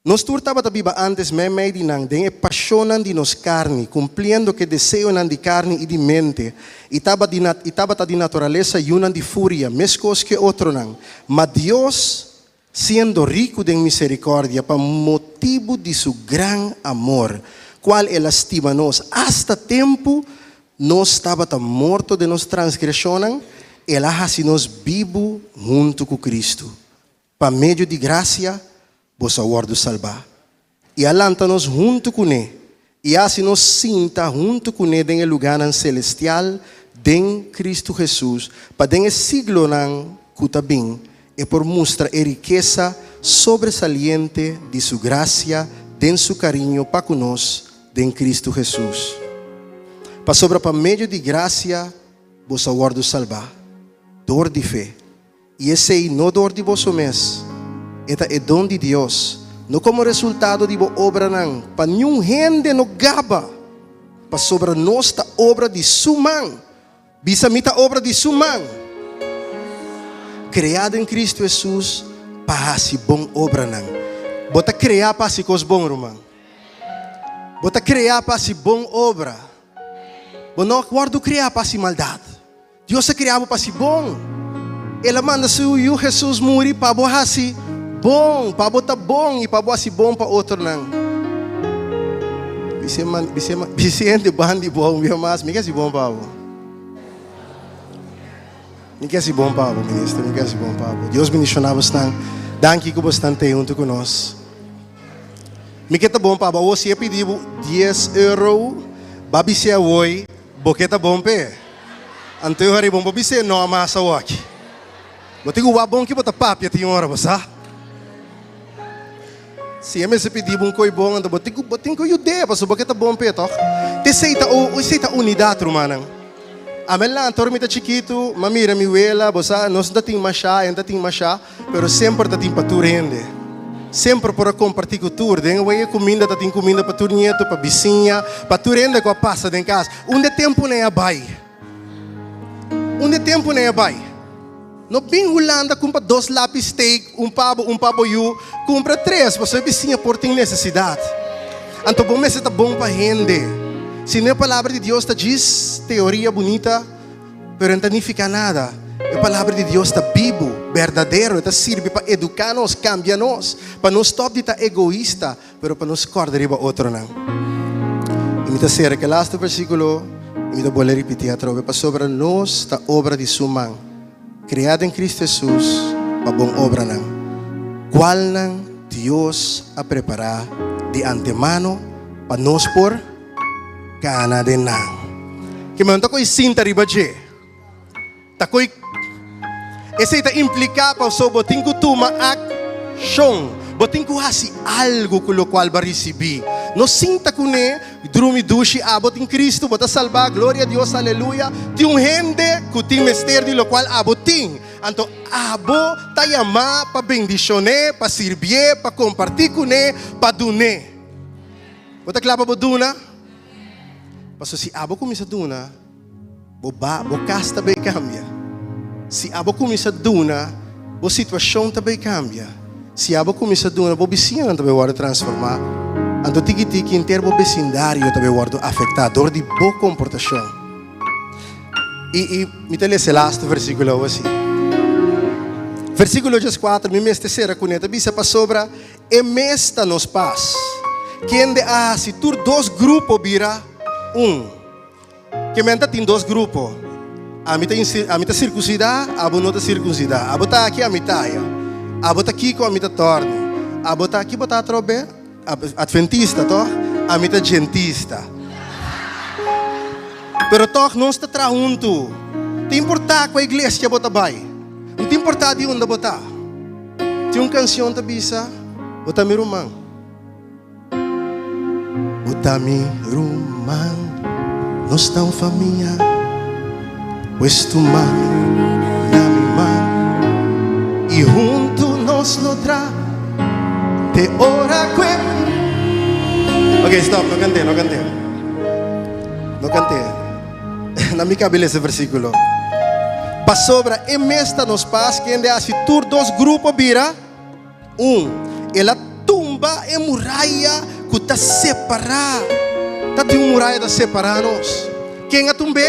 Nós estava viva antes, may dinang, den e passionan de nos carne, cumpriendo que deseo nan de carne e de mente, itaba de naturaleza e una de furia, mescos que outro nan. Mas Deus, sendo rico de misericórdia, para motivo de su gran amor, qual Ele estima nos, hasta tempo, nós estava morto de nos transgressionan, Ela se nos vivo junto com Cristo. para meio de graça, vossa guarda salvar. E alanta-nos junto com ele, e assim nos sinta junto com ele em lugar celestial, em Cristo Jesus, para em siglo não cuta bem, e por mostrar a riqueza sobresaliente de sua graça, de seu carinho para conosco, em Cristo Jesus. Para sobra para meio de graça, vossa guarda salvar. Dor de fé. E esse aí não dor de vosso mês. Esta é dom de Deus. Não como resultado de vossa obra não. Para nenhum gente no gaba. Para sobra nossa obra de sua mão. Bisa mita obra de sua mão. Criado em Cristo Jesus. Para se bom obra não. Bota criar para se cos bom, irmão. Bota criar para se bom obra. Bota não guardo criar para se maldade. Deus se criava para se bom. Ele manda seu Jesus morrer para botar se bom, para botar bom e para botar se bom para outro não. Vicente bandi bom, meu mas me quer se bom para me quer se bom para ministro, me quer se bom para Deus bendicionava bastante. Danke que bastante junto conosco. Me quer bom para você pediu 10 euros, babi se oi, boqueta bom pe. Antônio hari bom babi se não amassa aqui. Botigo o bom que bota papi a hora, você? Se me se pedir um coi bom, anda botigo com judeia, para saber que tá bom pe, toh. Te seita unidade, romana. A mela tormita chiquito, mamira mi wela, você nós não tem machá, ainda tem machá, pero sempre tá tem para tu rende. Sempre para compartilhar com tu, den vai comida, tá tem comida para tu nieto, para vizinha, para tu rende com a passa em casa. De tempo nem é bai. De tempo nem é bai. No bem Holanda, compra 2 lápis steak, um pavo yu, compra 3, você vizinha por tem necessidade. Então, bom mês está bom para rende. Se não é a palavra de Deus, está diz teoria bonita, pero não significa nada. A palavra de Deus está vivo, verdadeiro, está serve para educar-nos, cambiar-nos, para não stop de estar egoísta, pero para nos acordar para outro não. E me está ser que last versículo, me vou repetir a trova, para sobre nós está obra de sua mão. Criado em Cristo Jesus, para bom obra não. Qual não Deus a preparar de antemano para nós por cana de não. Que me não sinta ribaje. Tá coi. Esse está implica para so botin ko tuma action. Botin ko hasi algo com o qual vai receber. No sinta ko ne drumi dushi abot em Cristo, bota salvar, glória a Deus, aleluia. Ti um gente que tem mestre de lo qual abotin. Então, abo tayama para bendicionar, para servir, para compartilhar com ne, para donar. Bota clapa para donar. Paso si abo começa a donar, bo casa também cambia. Se abo começa a donar, bo situação também cambia. Se abo começa a donar, bo vizinho também vai transformar. Então, tiki inteiro bo vecindário também vai afetar, dor de boa comportação. E me tele esse last versículo assim. Versículo 4, me meste será com ele, bisa para sobra, e mesta nos paz. Quem de se tur 2 grupos vira que menta tem 2 grupos. A mita circuncidar, a não está circuncidar. A botar aqui a mitaia. A botar aqui com a mita torne. A botar aqui botar trobe, adventista, toh? A mita gentista. Pero toh não está junto. Tem importar com a igreja botar bai. Não tem importar de onde botar. Tem uma canção da bisa, botar mi rumang. Botar mi rumang. Nós estamos família, pois tu mami, na minha mão, e junto nos lodra, te ora que. Ok, stop, não cantei. Na minha cabeça esse versículo. Para sobra, e mesta nos paz, que ainda assim, tur 2 grupos vira, ela tumba e muralha, que está separada. Tá tem muralha de separar-nos. Quem a tumbe?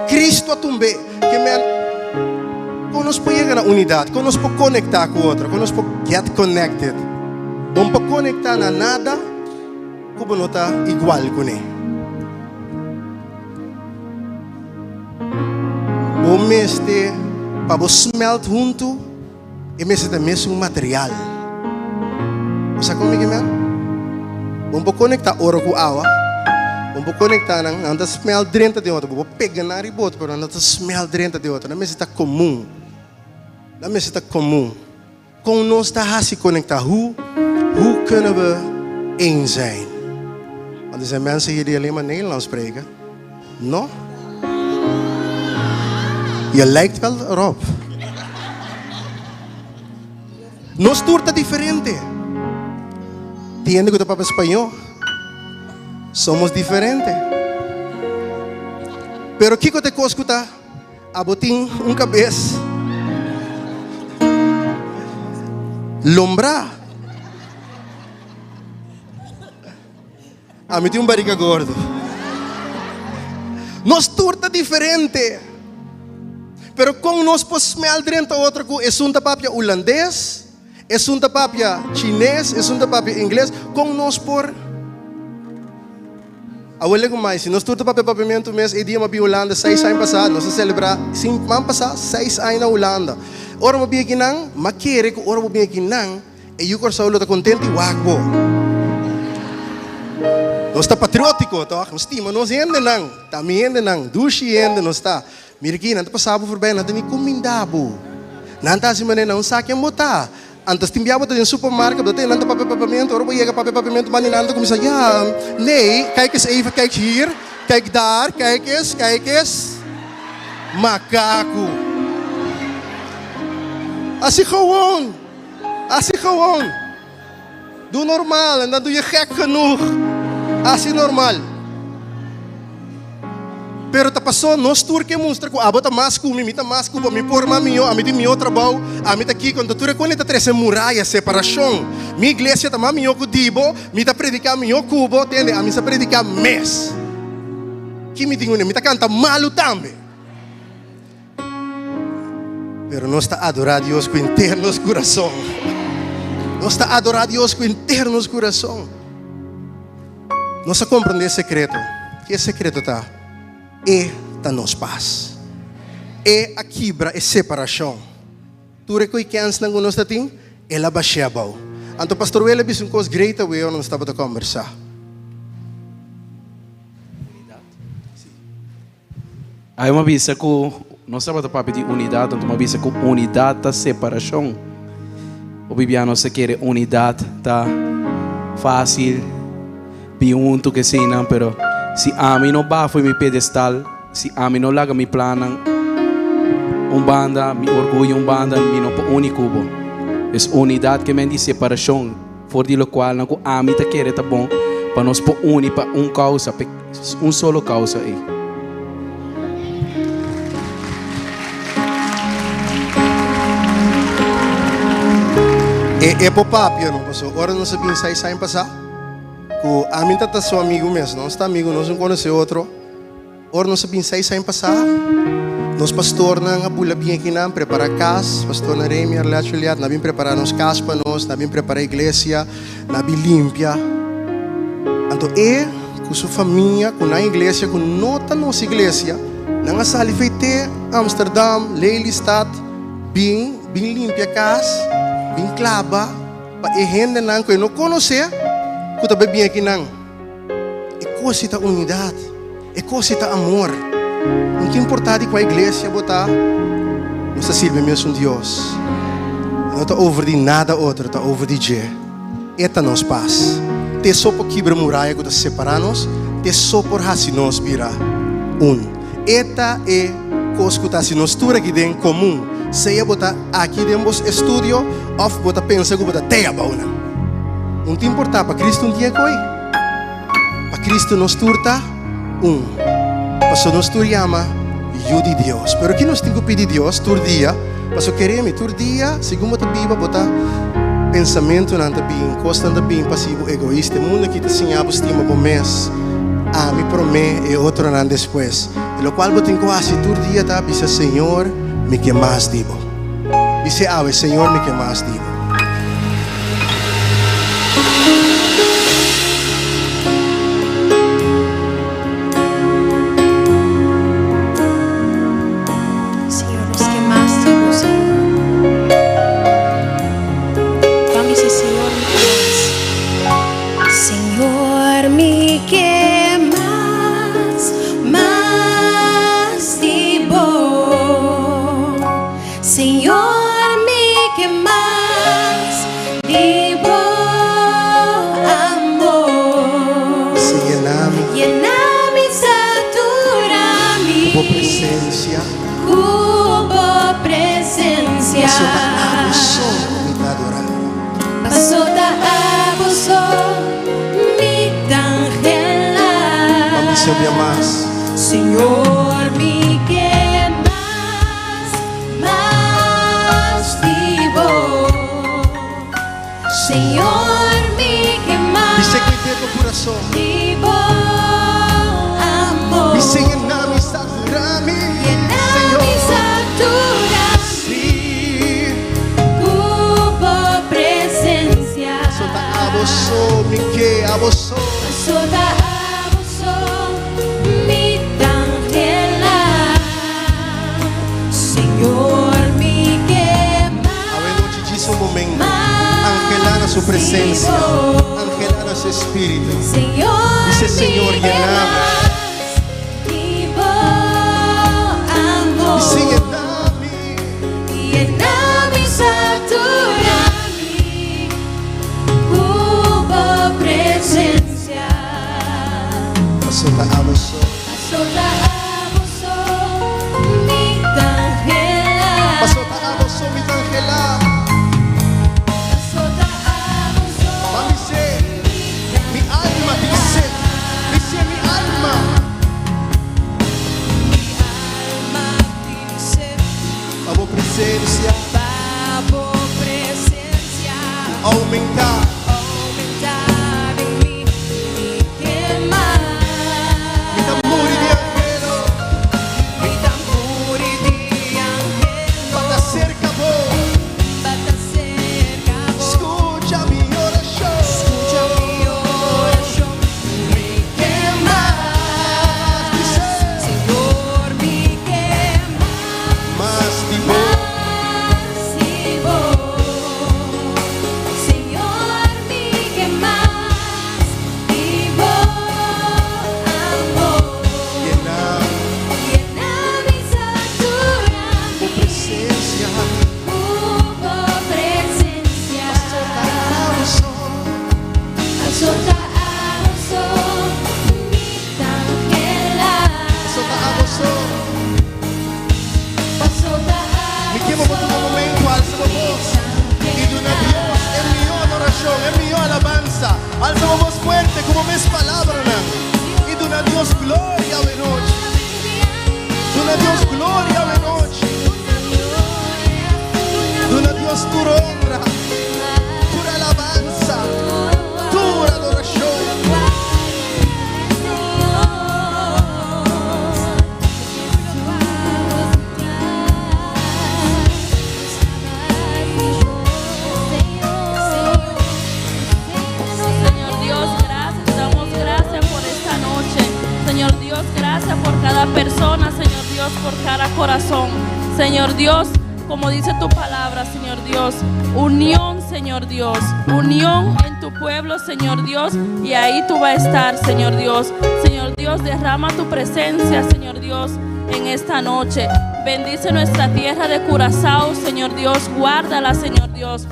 Cristo a tumbe. Que me conosco pode chegar na unidade, conosco pode conectar com o outro, conosco pode get connected. Não pode conectar na nada, como não está igual com ele. Bom este, para você smelt junto, E mesmo é mesmo material. Você comigo, man? Vamos conectar oro com água. Vamos conectar, não tá smell dentro de outra. Vamos pegar na ribota, mas não tá smell dentro de outra. Não é está comum. Não é está comum. Com nós está se conectar. Hoe kunnen we één zijn? Want er zijn mensen hier die alleen maar Nederlands spreken. No? Je lijkt wel erop. Nos turta diferente. Tiende que tu papá español. Somos diferentes. Pero Kiko te coscuta, abotín cabeça. Lombra. A mí tiene barriga gordo. Nos turta diferente. Pero com nós posmel dentro outra com é um tapapia holandês, é um tapapia chinês, é um tapapia inglês, com nós por awale ko mais, nós turta papia papimento mês e dia mabi Holanda 6 anos passado, nós celebrar 5 anos passado 6 anos na Holanda. Ora mabi ginang, makere ko ora mabi ginang, e eu corso lo tá contente e wagbo. Nós está patriótico, tá? Nós estima, nós ainda não, também ainda não, dushi ainda nós está. Mira aqui, não passava por bem, não tem comindabo. Não está assim, mas não sabe quem botar. Antes timbiaba tem supermarkt, dat tem nanta papel-papamento, ora vai papel-papamento, mas nanta começa, ja, nee, kijk eens even, kijk hier, kijk daar, kijk eens. Macaco. Assim gewoon. Doe normaal en dan doe je gek genoeg. Assim normal. Pero ta passou, nós turque mostra que abota mais com mim, mais com me por mamio, a mim de meu trabalho, a mim aqui quando tu reconhece a três muralha separação. Minha igreja tá mamio com dibo, me tá predicar minho cubo, entende? A mim se predicar mês. Que me digo, me tá canta malo também. Pero nós está adorar Deus com internos coração. Nós está adorar Deus com internos coração. Nós a compreender secreto. Que secreto tá? É da nos paz. É a quebra, é separação. Tu reconheces que nós temos? Ela baixia bom. Então, pastor, ele disse uma coisa grande que eu não estava a conversar. Aí uma vez que nós estamos a pedir unidade, então uma vez que unidade da separação. O Bibiano se quer unidade, tá fácil, junto que sim, não, pero se a mim não bafo meu pedestal, se a mim não larga meu plano, banda, meu orgulho, banda, meu não único. É unidade que me diz separação, por de lo qual não a mim tá querer tá bom, para nós por unir para causa, solo causa aí. É pop-up, não passou. Agora não sabia sair passar. A mim tá seu amigo mesmo, não está amigo, nós não conhecemos outro. Agora não sabia sair passar. Nós pastor não abula bem aqui não, prepara casa, pastor na Remi, Arleacholiat, nós vim preparar nos casas para nós vim preparar a igreja, nós vim limpia. Então com sua família, com a igreja, com nota nossa igreja, não a sala feite Amsterdam, Lelystad, bem limpia casa. Bem clava, para a gente não conhecer, que está bem aqui não. É coisa da unidade, é coisa da amor. Não é importante que a igreja botar, nós serve mesmo Deus. Não está over de nada outro, está over de Deus. Eta nos paz. Te só por quebrar muralha que está separando-nos, te só por assim nos virar Eta é coisa que está se nos tudo aqui dentro comum. Saya botar aqui dentro do estúdio, ou botar pensa que botar teia bauna. Não te importa para Cristo dia coi. Para Cristo nos turta Para nos turama eu de Deus. Pero que nós temos que pedir Deus tur dia, para queremos tur dia, segundo a Bíblia botar pensamento não tá bem, costa não tá bem passivo egoísta, mundo que tá sem estima por mês. Me promete e outro ano depois. Pelo qual botem quase tur dia tá, diz Senhor, me que mais digo. Dice ave, Senhor, me que mais digo. Senhor, nos que mais digo, Senhor. Señor, mi que más vivo amor. Llenami, saturami. Cubo presencia. Cubo presencia. Pasota abuso mi tangela. Más. Señor, mi que más vivo. Señor, mi que más Dice que tengo corazón. vivo amor. Dice llenami, saturami. Llenami, saturami. Cubo presencia. Pasota abuso mi que abuso. Pasota abuso mi tangela. Señor, mi que Un momento, angelana su presencia, angelana su espíritu. Dice Señor, llename. Vivo amor. Dice llename. Llename, saturami. Cubo presencia. Pasota abuso. Pasota abuso mi tangela. Pasota abuso mi tangela. Presencia, aumentar en mí, que más, mi tambor y de angelo, bata cerca vos, escucha mi oración, mi que más, dice, Señor, mi que más vivo. Señor, mi que más vivo amor. Llenami, saturami. Presencia, Cubo presencia. Pasota abuso mi tangela. pasota abuso. Pasota Mi chiamo por un momento, alza la voz y de una Dios, en mi adoración, en mi alabanza, alza la voz fuerte como mis palabras y de una Dios gloria de noche, de una Dios gloria de noche, de una Dios tu honra, tu alabanza, tu adoración. Señor Dios, gracias, te damos gracias por esta noche. Señor Dios, gracias por cada persona, Señor Dios, por cada corazón. Señor Dios, como dice tu palabra, Señor Dios, unión, Señor Dios, unión en tu pueblo, Señor Dios, y ahí tú vas a estar, Señor Dios. Señor Dios, derrama tu presencia, Señor Dios, en esta noche. Bendice nuestra tierra de Curazao, Señor Dios, guárdala, Señor Dios.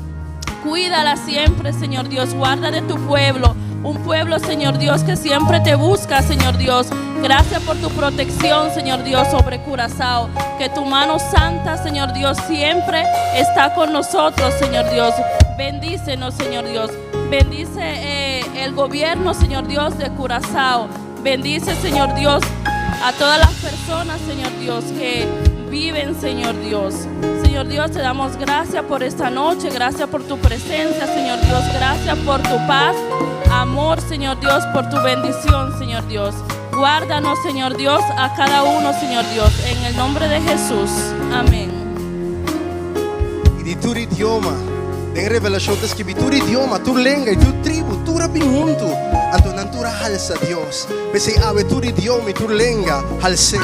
Cuídala siempre, Señor Dios. Guarda de tu pueblo. Un pueblo, Señor Dios, que siempre te busca, Señor Dios. Gracias por tu protección, Señor Dios, sobre Curazao. Que tu mano santa, Señor Dios, siempre está con nosotros, Señor Dios. Bendícenos, Señor Dios. Bendice el gobierno, Señor Dios, de Curazao. Bendice, Señor Dios, a todas las personas, Señor Dios, que viven, Señor Dios. Señor Dios, te damos gracias por esta noche, gracias por tu presencia, Señor Dios, gracias por tu paz, amor, Señor Dios, por tu bendición, Señor Dios. Guárdanos, Señor Dios, a cada uno, Señor Dios, en el nombre de Jesús. Amén. Y di tu idioma, den revelación de que tu idioma, tu lengua y tu tribu, tu rabinuntu, anto nantura halsa Dios. Pese ave tu idioma y tu lengua halse.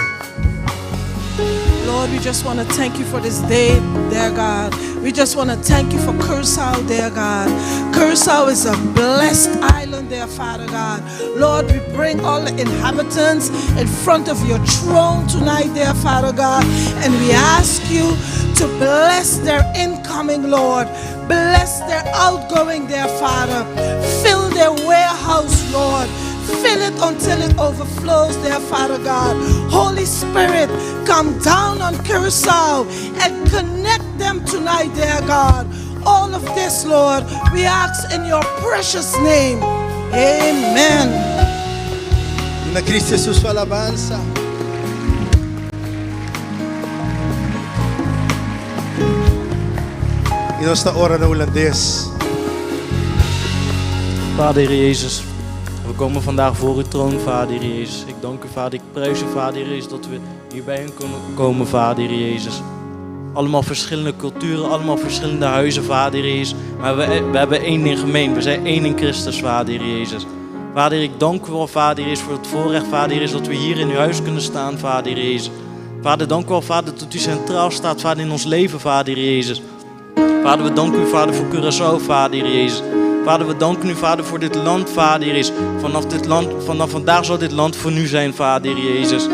Lord, we just want to thank you for this day, dear God. We just want to thank you for Curaçao, dear God. Curaçao is a blessed island, dear Father God. Lord, we bring all the inhabitants in front of your throne tonight, dear Father God. And we ask you to bless their incoming, Lord. Bless their outgoing, dear Father. Fill their warehouse, Lord. Fill it until it overflows, dear Father God. Holy Spirit, come down on Curaçao and connect them tonight, dear God. All of this, Lord, we ask in your precious name. Amen. Na Cristo Jesus sua alabanza. In onze oren Hollandees. Vader Heer Jezus, we komen vandaag voor uw troon, Vader Heer Jezus. Ik dank u, Vader, ik prijs u, Vader Heer Jezus, dat we hier bij u kunnen komen, Vader Heer Jezus. Allemaal verschillende culturen, allemaal verschillende huizen, Vader Heer Jezus. Maar we hebben één ding gemeen, we zijn één in Christus, Vader Heer Jezus. Vader, ik dank u wel, Vader Heer Jezus, voor het voorrecht, Vader Heer Jezus, dat we hier in uw huis kunnen staan, Vader Heer Jezus. Vader, dank u wel, Vader, dat u centraal staat, Vader, in ons leven, Vader Heer Jezus. Vader, we danken u, Vader, voor Curaçao, Vader Heer Jezus. Vader, we danken u, Vader, voor dit land, Vader Heer Jezus. Vanaf vandaag zal dit land voor u zijn, Vader Heer Jezus.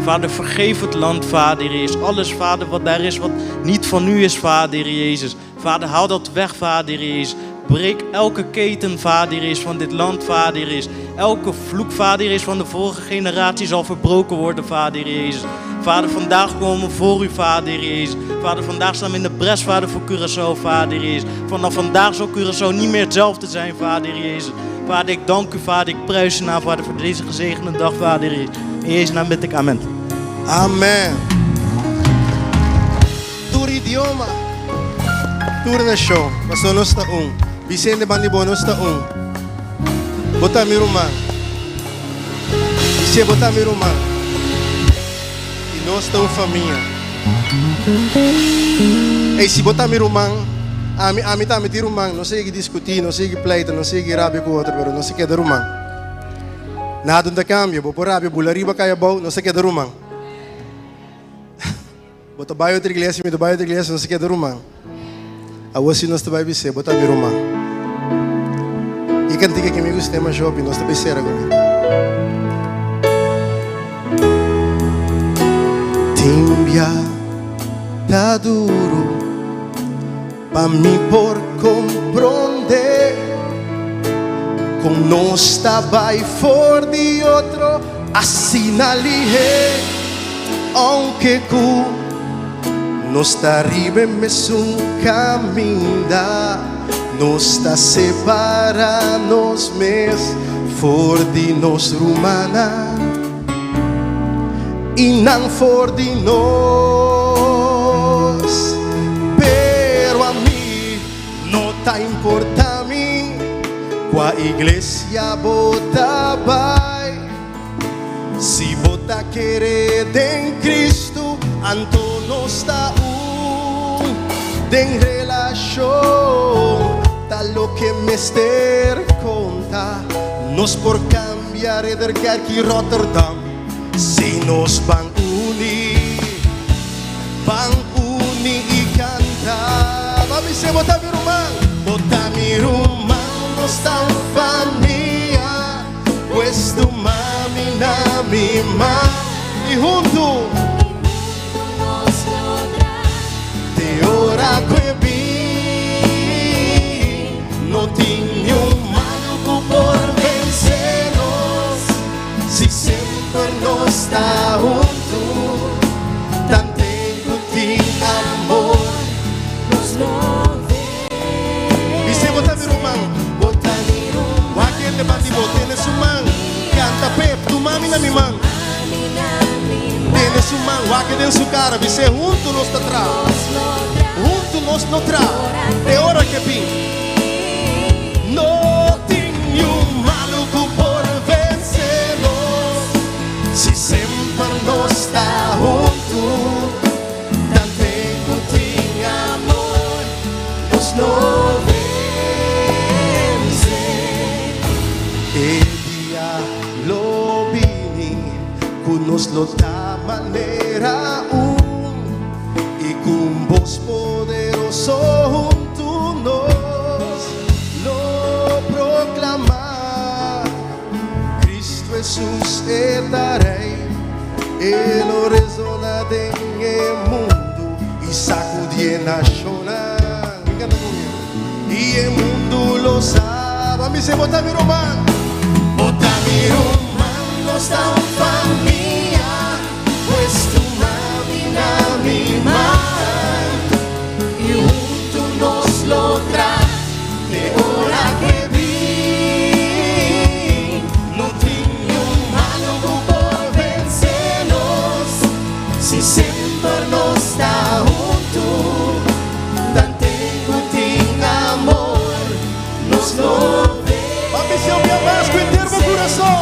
Vader, vergeef het land, Vader Heer Jezus. Alles, Vader, wat daar is, wat niet van u is, Vader Heer Jezus. Vader, haal dat weg, Vader Heer Jezus. Breek elke keten, Vader Heer Jezus, van dit land, Vader Heer Jezus. Elke vloek, Vader Heer Jezus, van de vorige generatie zal verbroken worden, Vader Heer Jezus. Vader, vandaag komen we voor u, Vader Heer Jezus. Vader, vandaag staan we in de bres, Vader, voor Curaçao, Vader Heer Jezus. Vanaf vandaag zal Curaçao niet meer hetzelfde zijn, Vader Heer Jezus. Vader, ik dank u, Vader, ik prijs u naam, Vader, voor deze gezegende dag, Vader Heer Jezus. In Jezus' naam bid ik, amen. Amen. Tur idioma. Tur nation. Pastor nos ta Vicente Bandibo nos ta Bota miruman. Vicente bota miruman. E nós ta família. E se botar miruman, a mim tá me tirumang, não sei que discutir, não sei que pleito, não sei que rabi com outro, pero não sei que dar rumang. Nada da cambio, bo por rabi bulariba kaya bau, não sei que dar rumang. Bota baio outra igreja, me do baio outra igreja, não sei que dar rumang. A você nós tá vai ser, botar miruman. E cantiga que me gusta mais shopping, nós tá vai ser agora. Timbia tá duro pa mim por compreender como nós estava e for de outro assim ali aunque cu nós está arriba mesmo caminho nós está separa nos mes for de nós rumana e não for de nós, pero a mim não tá importa a mim, com a igreja bota vai, se bota querer em Cristo, então nós tá em relação, tá lo que mester conta, nós por cambiar e der que Rotterdam. Se nos van uni e cantar. Vamos se botar mi rumang, nos tan família, pues tu mami na mi ma e junto te ora que vi, no tinha maluco por vencernos, si sempre não está junto, tanto tem amor, nos nove. E se botar mi rumang, wakil de bati bote ne sumang, canta pep, tu mami na mi mang, tene sumang, wakil den su cara, vi se junto nos ta tra, junto nos no tra, te ora que pi, no tinha maluco por vencernos, si sempre não está junto, tanto tem amor, nos não vence. E dia lo vini, conosco da maneira e com voz poderosa junto nos lo proclamar. Cristo Jesús es Rey, Él resona en el mundo y sacude nacional. Y el mundo lo sabe. A mí se bota mi román. Bota mi román, nos da familia, pues tu mami, mi mar. Y junto nos lo trae de hora que vi. No tengo malo por vencernos, si siempre nos da junto. Dante contigo amor, nos lo ve. Papi, se ouvia mais com inteiro meu coração.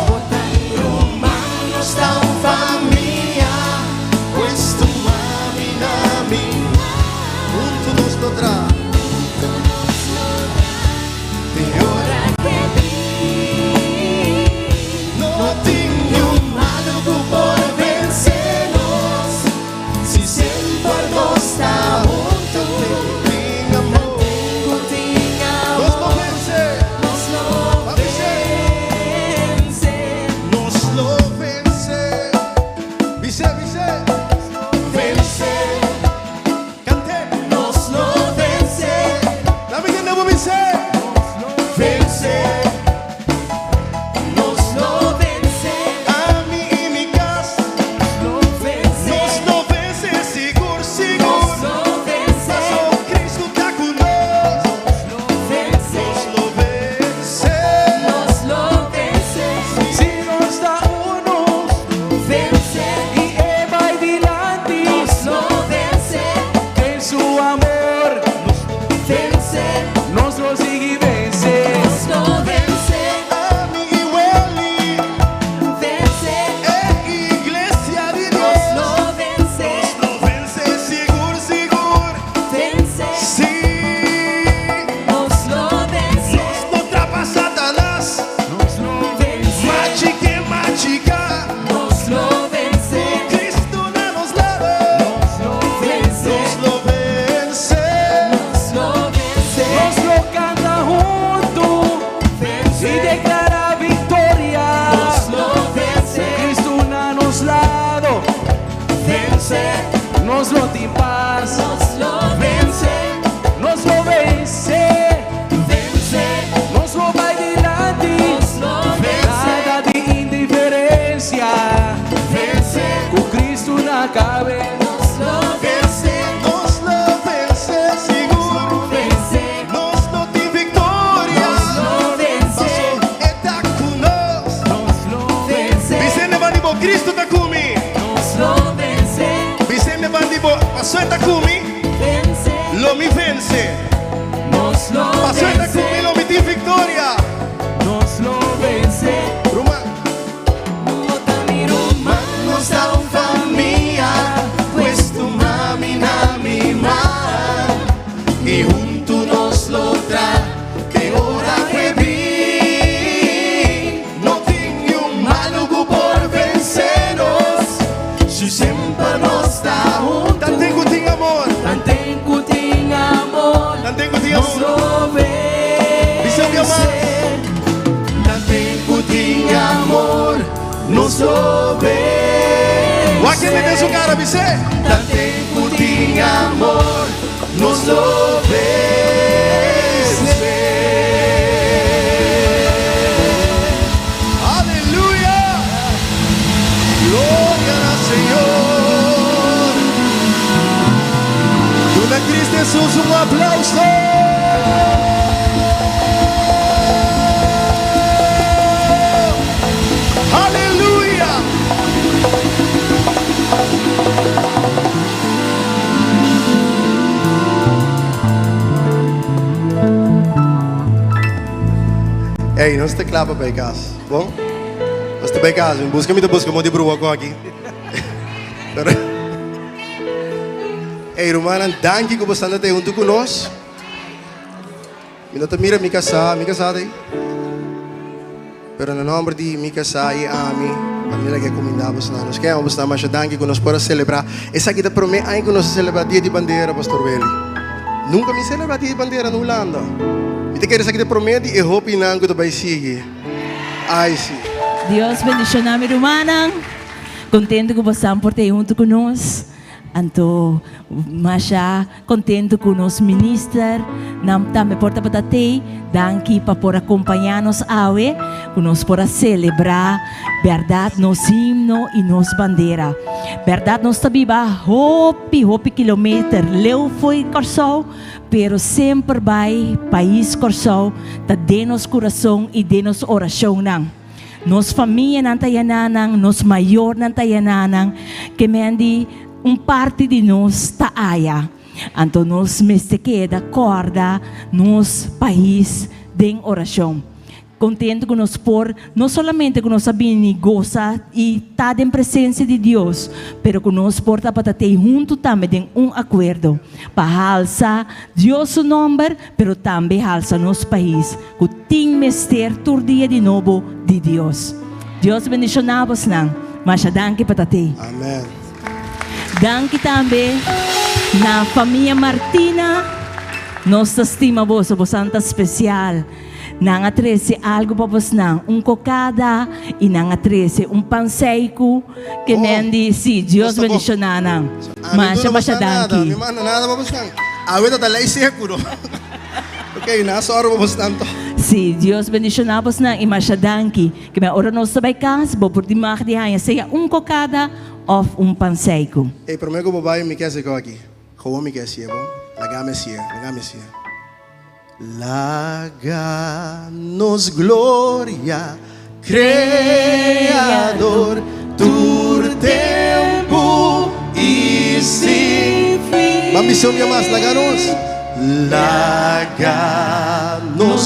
Nos da familia, pues tu mami, nami, junto nos lo trae. De hora que vi, no tengo malo por vencernos, si siempre nos da junto. Contigo amor, nos lo vence, nos lo vence, nos lo vence. Vise, vence, cante, nos lo vence. La vida no vence, vence, nos lo vence. A mí y mi casa, nos lo vence, seguro, seguro. Nos lo vence, pasó Cristo está con nos lo vence, nos lo vence. Si nos da uno, Vence, y Él va adelante, nos lo vence, en su amor vence, nos lo sigue vence. nos lo vence, A mí y Welly, vence, iglesia de Dios, nos lo vence, lo vence, seguro, seguro. vence, Sí, nos lo vence, nos ultrapasa Satanás. vence, Machique, machica, nos lo vence, Cristo no nos lava. vence, Nos lo vence. nos lo vence, Nos lo canta junto y vence, declara victoria. nos lo vence, Cristo a nos lado, vence, nos lo da paz, nos lo vence, nos lo vence, vence, nos lo va adelante. nos lo vence, Nada de indiferencia, vence, con Cristo na cabe. nos lo vence, Nos lo vence, seguro. vence, Nos lo di victoria. nos lo vence, Está con nos. vence, Vicente Bandibo, Cristo está comigo. nos lo vence, Vicente Bandibo, pasó está comigo. vence, Lo mi vence. nos lo Pasó está vence, comigo, lo mi di victoria. Nos lo vence. Román. mi román, Nos da familia, pues tu mami, nami, mar. Y junto nos lo trae de hora que vi. No tengo malo por vencernos, si siempre nos da junto. Tante contigo amor, Tantén cutín amor, tante contigo nos amor. lo Dice mi amor. vence, Tante contigo amor, nos lo ve. Guáqueme de su cara, dice. Tante contigo amor, nos lo vence. Aleluya. Gloria al Señor. Una Cristo Jesús, un aplauso. Aleluya. Ei, não se te clapa bij casa, bom? Als te bij casa, busca me de broer aqui. Ei, Romana, dank je que você anda junto conosco. Minha mira, mi casa aí. Pero no nome de mi casa e ami, família que comendamos na nos queremos dar mais dank que nós podemos celebrar. Essa aqui da promessa aí que nós celebrar dia de bandeira, Pastor Welly. Nunca me celebra a bandeira na Holanda. E te quero saber que promete e hope não que tu vai seguir. Ai, sim. Deus bendicionar minha irmã. Contente que você por ter junto conosco. Anto, mas contente com os ministros, nam também porta para ter, danke para por acompanhar-nos awe, conosco para celebrar, verdade nos himno e nos bandeira, verdade nos tabiba, hopi quilômetro, leu foi Corsol, pero sempre vai país Corsol, tá de nos coração e de nos oração não. Nos família não tayananang, nos maior não tayananang, que mendi parte de nós está aya. Então nós mesmo queda corda nos país de oração. Contente com nós por, não somente com nós sabemos goza e está em presença de Deus, pero com nós por para ter junto também em acordo. Para alça Deus o nome, pero também alça nosso país. Que tem mestre todo dia de novo de Deus. Deus bendicionamos nang. Mas danke para ter. Amém. Danke também na família Martina, nossa estima você santa especial. Nanga 13 algo para você não, cocada e nanga 13 panseico que mendi si Deus bendicionar não. Mas danke. Mi mano nada para você. Awet tá lá e seguro. Okay, nasa oro para você tanto. Si Deus bendicionar você não e mas danke que me ora nos sabay kas bo por dimar di hanya seja cocada of panseico. Ei, para mim que o babai me quer ser aqui. Como me quer ser, bom? Lagame ser. Laga-nos glória, Criador, tu tempo e sem fim. Uma missão minha mais, laga-nos. Laga-nos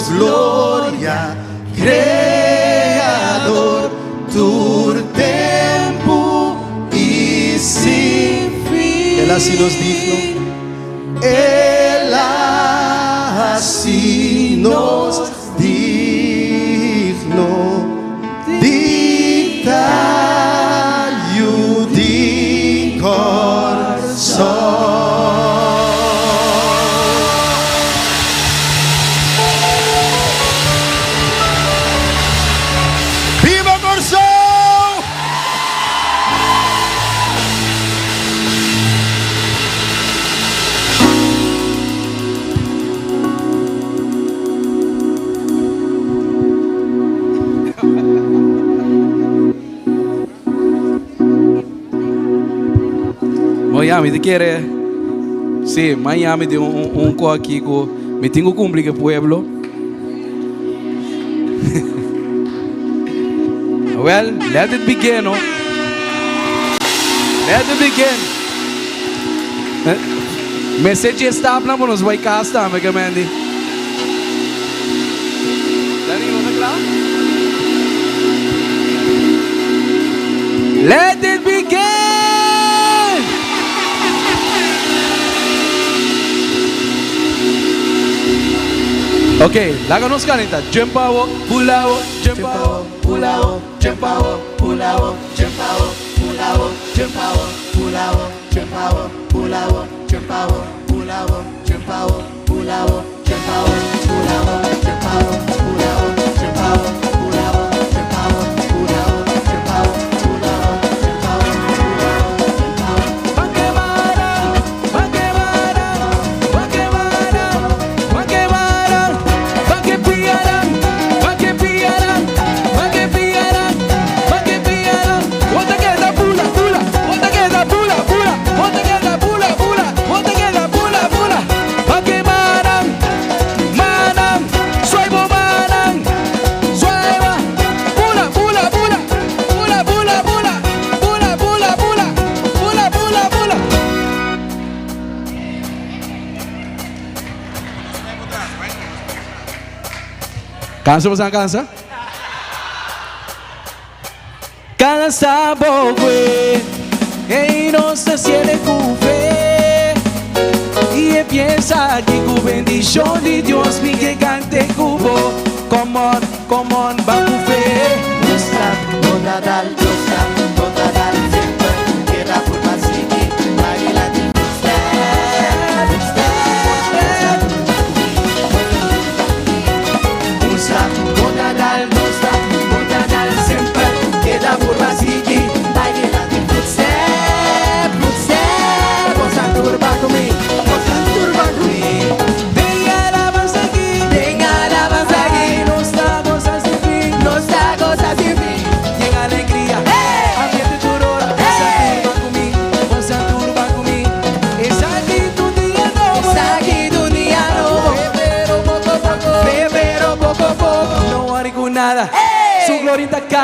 glória, Criador, tu tempo e sem fim. Ela se nos digno. Ela se nos digno dicta-lhe de coração. Viva Corsol! Miami, te quiere. Sí, Miami de un co aquí, me tengo que cumplir el pueblo. Well, let it begin, no? Let it begin. Message está hablando, nos vai castar, me comandi. Let it begin. Okay, láganos canita. Jump out, pull out, jump out, pull out, jump out, pull out, jump out, pull out, jump out, pull out, jump out, pull out, jump out, pull out, jump out, pull out, jump out, pull out, jump out, pull out, jump out, pull out, jump out, pull out, jump out, pull out, jump out, Cansa você cansa? Cansa bogue, em nossa cielo com fé e piensa que com bendição de Deus me gigante cubo. Come on, va com fé. Nuestra toda dal sempre que la por masiki, baila de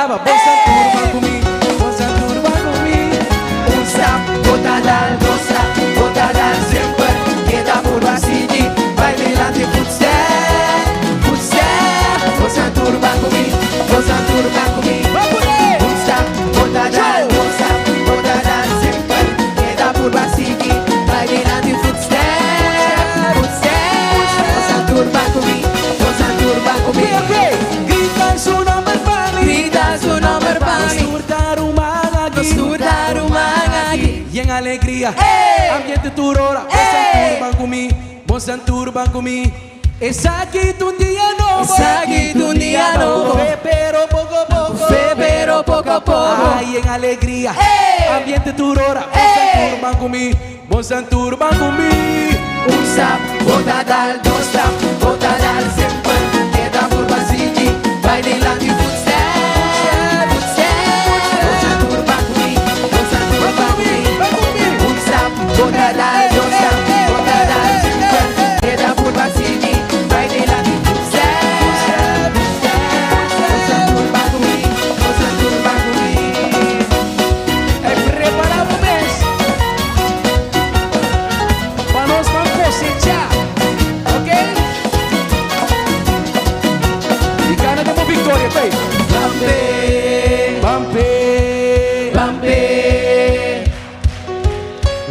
acaba. Bom Santurban comigo, bom Santurban comigo. Stop, bota dar, don't stop, bota dar sempre. Queda por Basigi, vai delante, footstep, footstep. Bom Santurban comigo, bom Santurban comigo. Stop, bota dar, don't stop, bota dar sempre. Queda por Basigi, vai delante, footstep, footstep. Bom Santurban comigo, bom Santurban comigo. Grita su nombre para mí, Grita su nombre para mí. Nosturtar umangagi y en alegría ambiente turora. Bom Santurban comigo, bom Santurban comigo. Es aquí tu día nuevo, Es aquí tu día nuevo. Fe pero poco a poco, Fe pero poco a poco. Ay, en alegría ambiente turora. Bom Santurban comigo, bom Santurban comigo. Stop, bota dar, don't stop, bota dar sempre. Queda por Basigi, vai delante, footstep, footstep. Bom Santurban comigo, bom Santurban comigo. Stop, bota dar, don't stop, bota dar sempre. Queda por Basigi, vai delante, footstep, footstep. Bom Santurban comigo, bom Santurban comigo. Preparado mes para nós vamos cosechar, ok? E cara deu uma vitória, tá aí. Bambe, Bampe,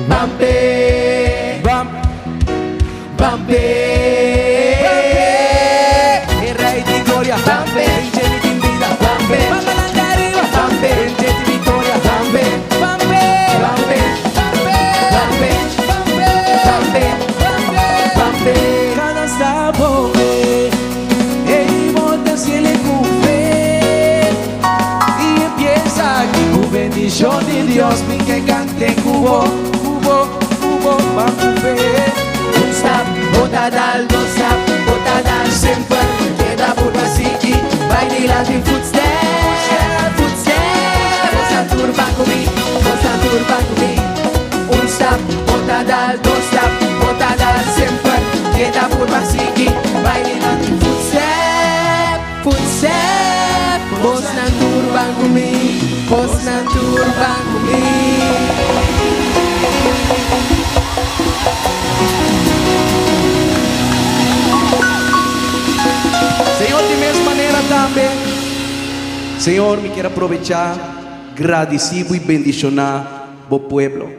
Bambe, Bambe, Bambe, e rei di gloria, Bambe, vincente di vida, Bambe, Bambe la arriba, Bambe, vincente di vittoria, Bambe, Bambe, Bambe, Bambe, Bambe, Bambe. cada sabor, e volta se ele cubre, y empieza aquí con bendición de Dios, mi que cante cubo, cubo, cubo, va cuber. Stop, bota dar, don't stop, bota dar sempre. Queda por Basigi, vai delante, footstep, footstep. Bom Santurban comigo, bom Santurban comigo. Stop, bota dar, don't stop, bota dar sempre. Queda por Basigi, vai delante, footstep, footstep. Bom Santurban comigo, bom Santurban comigo. Senhor, de mesma maneira também, Senhor, me quero aproveitar, agradecido e bendicionar o pueblo.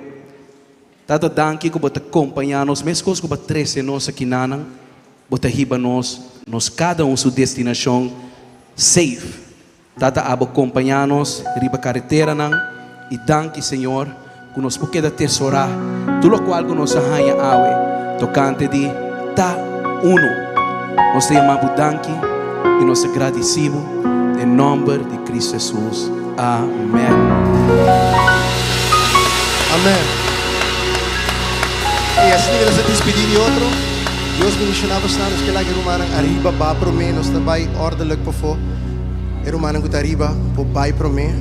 Tata danke que você acompanhar-nos, mesmo que você trece nós aqui na você riba nós cada sua destinação safe. Tata abo acompanhar-nos, riba carretera não, e danke, Senhor, que nós podemos tesourar tudo o qual que nós arranha awe, tocante de ta uno. Nós te amamos danke e nós agradecemos em nome de Cristo Jesus. Amém. Amén. Y así que nos despedimos de otro. Dios bendicionado nos que la rumana arriba va pro me, nos está vai ordelijk por fo. E rumana que arriba por vai pro me.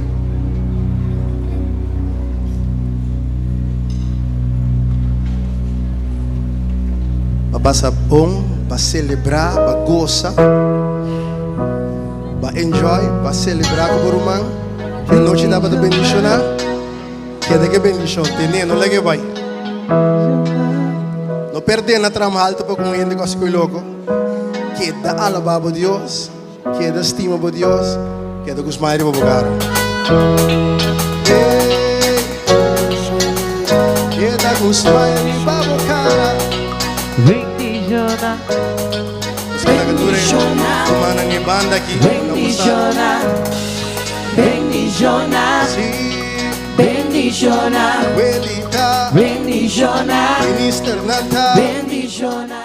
Va passa bom, va celebrar, va goza, va enjoy, va celebrar com o rumano. Que noite dá para bendicionar. Que de que bendição tem, não lhe vai. Não perde na trama alta para com gente que se louco. Que da alabar a Deus, que da estima a Deus, que da gosmaire a bogar. Que da gosmaire a bogar. Bendiciona, bendiciona, humana ni banda aqui. bendiciona, bendiciona, bendiciona, Welita, bendiciona, Minister Nata, bendiciona.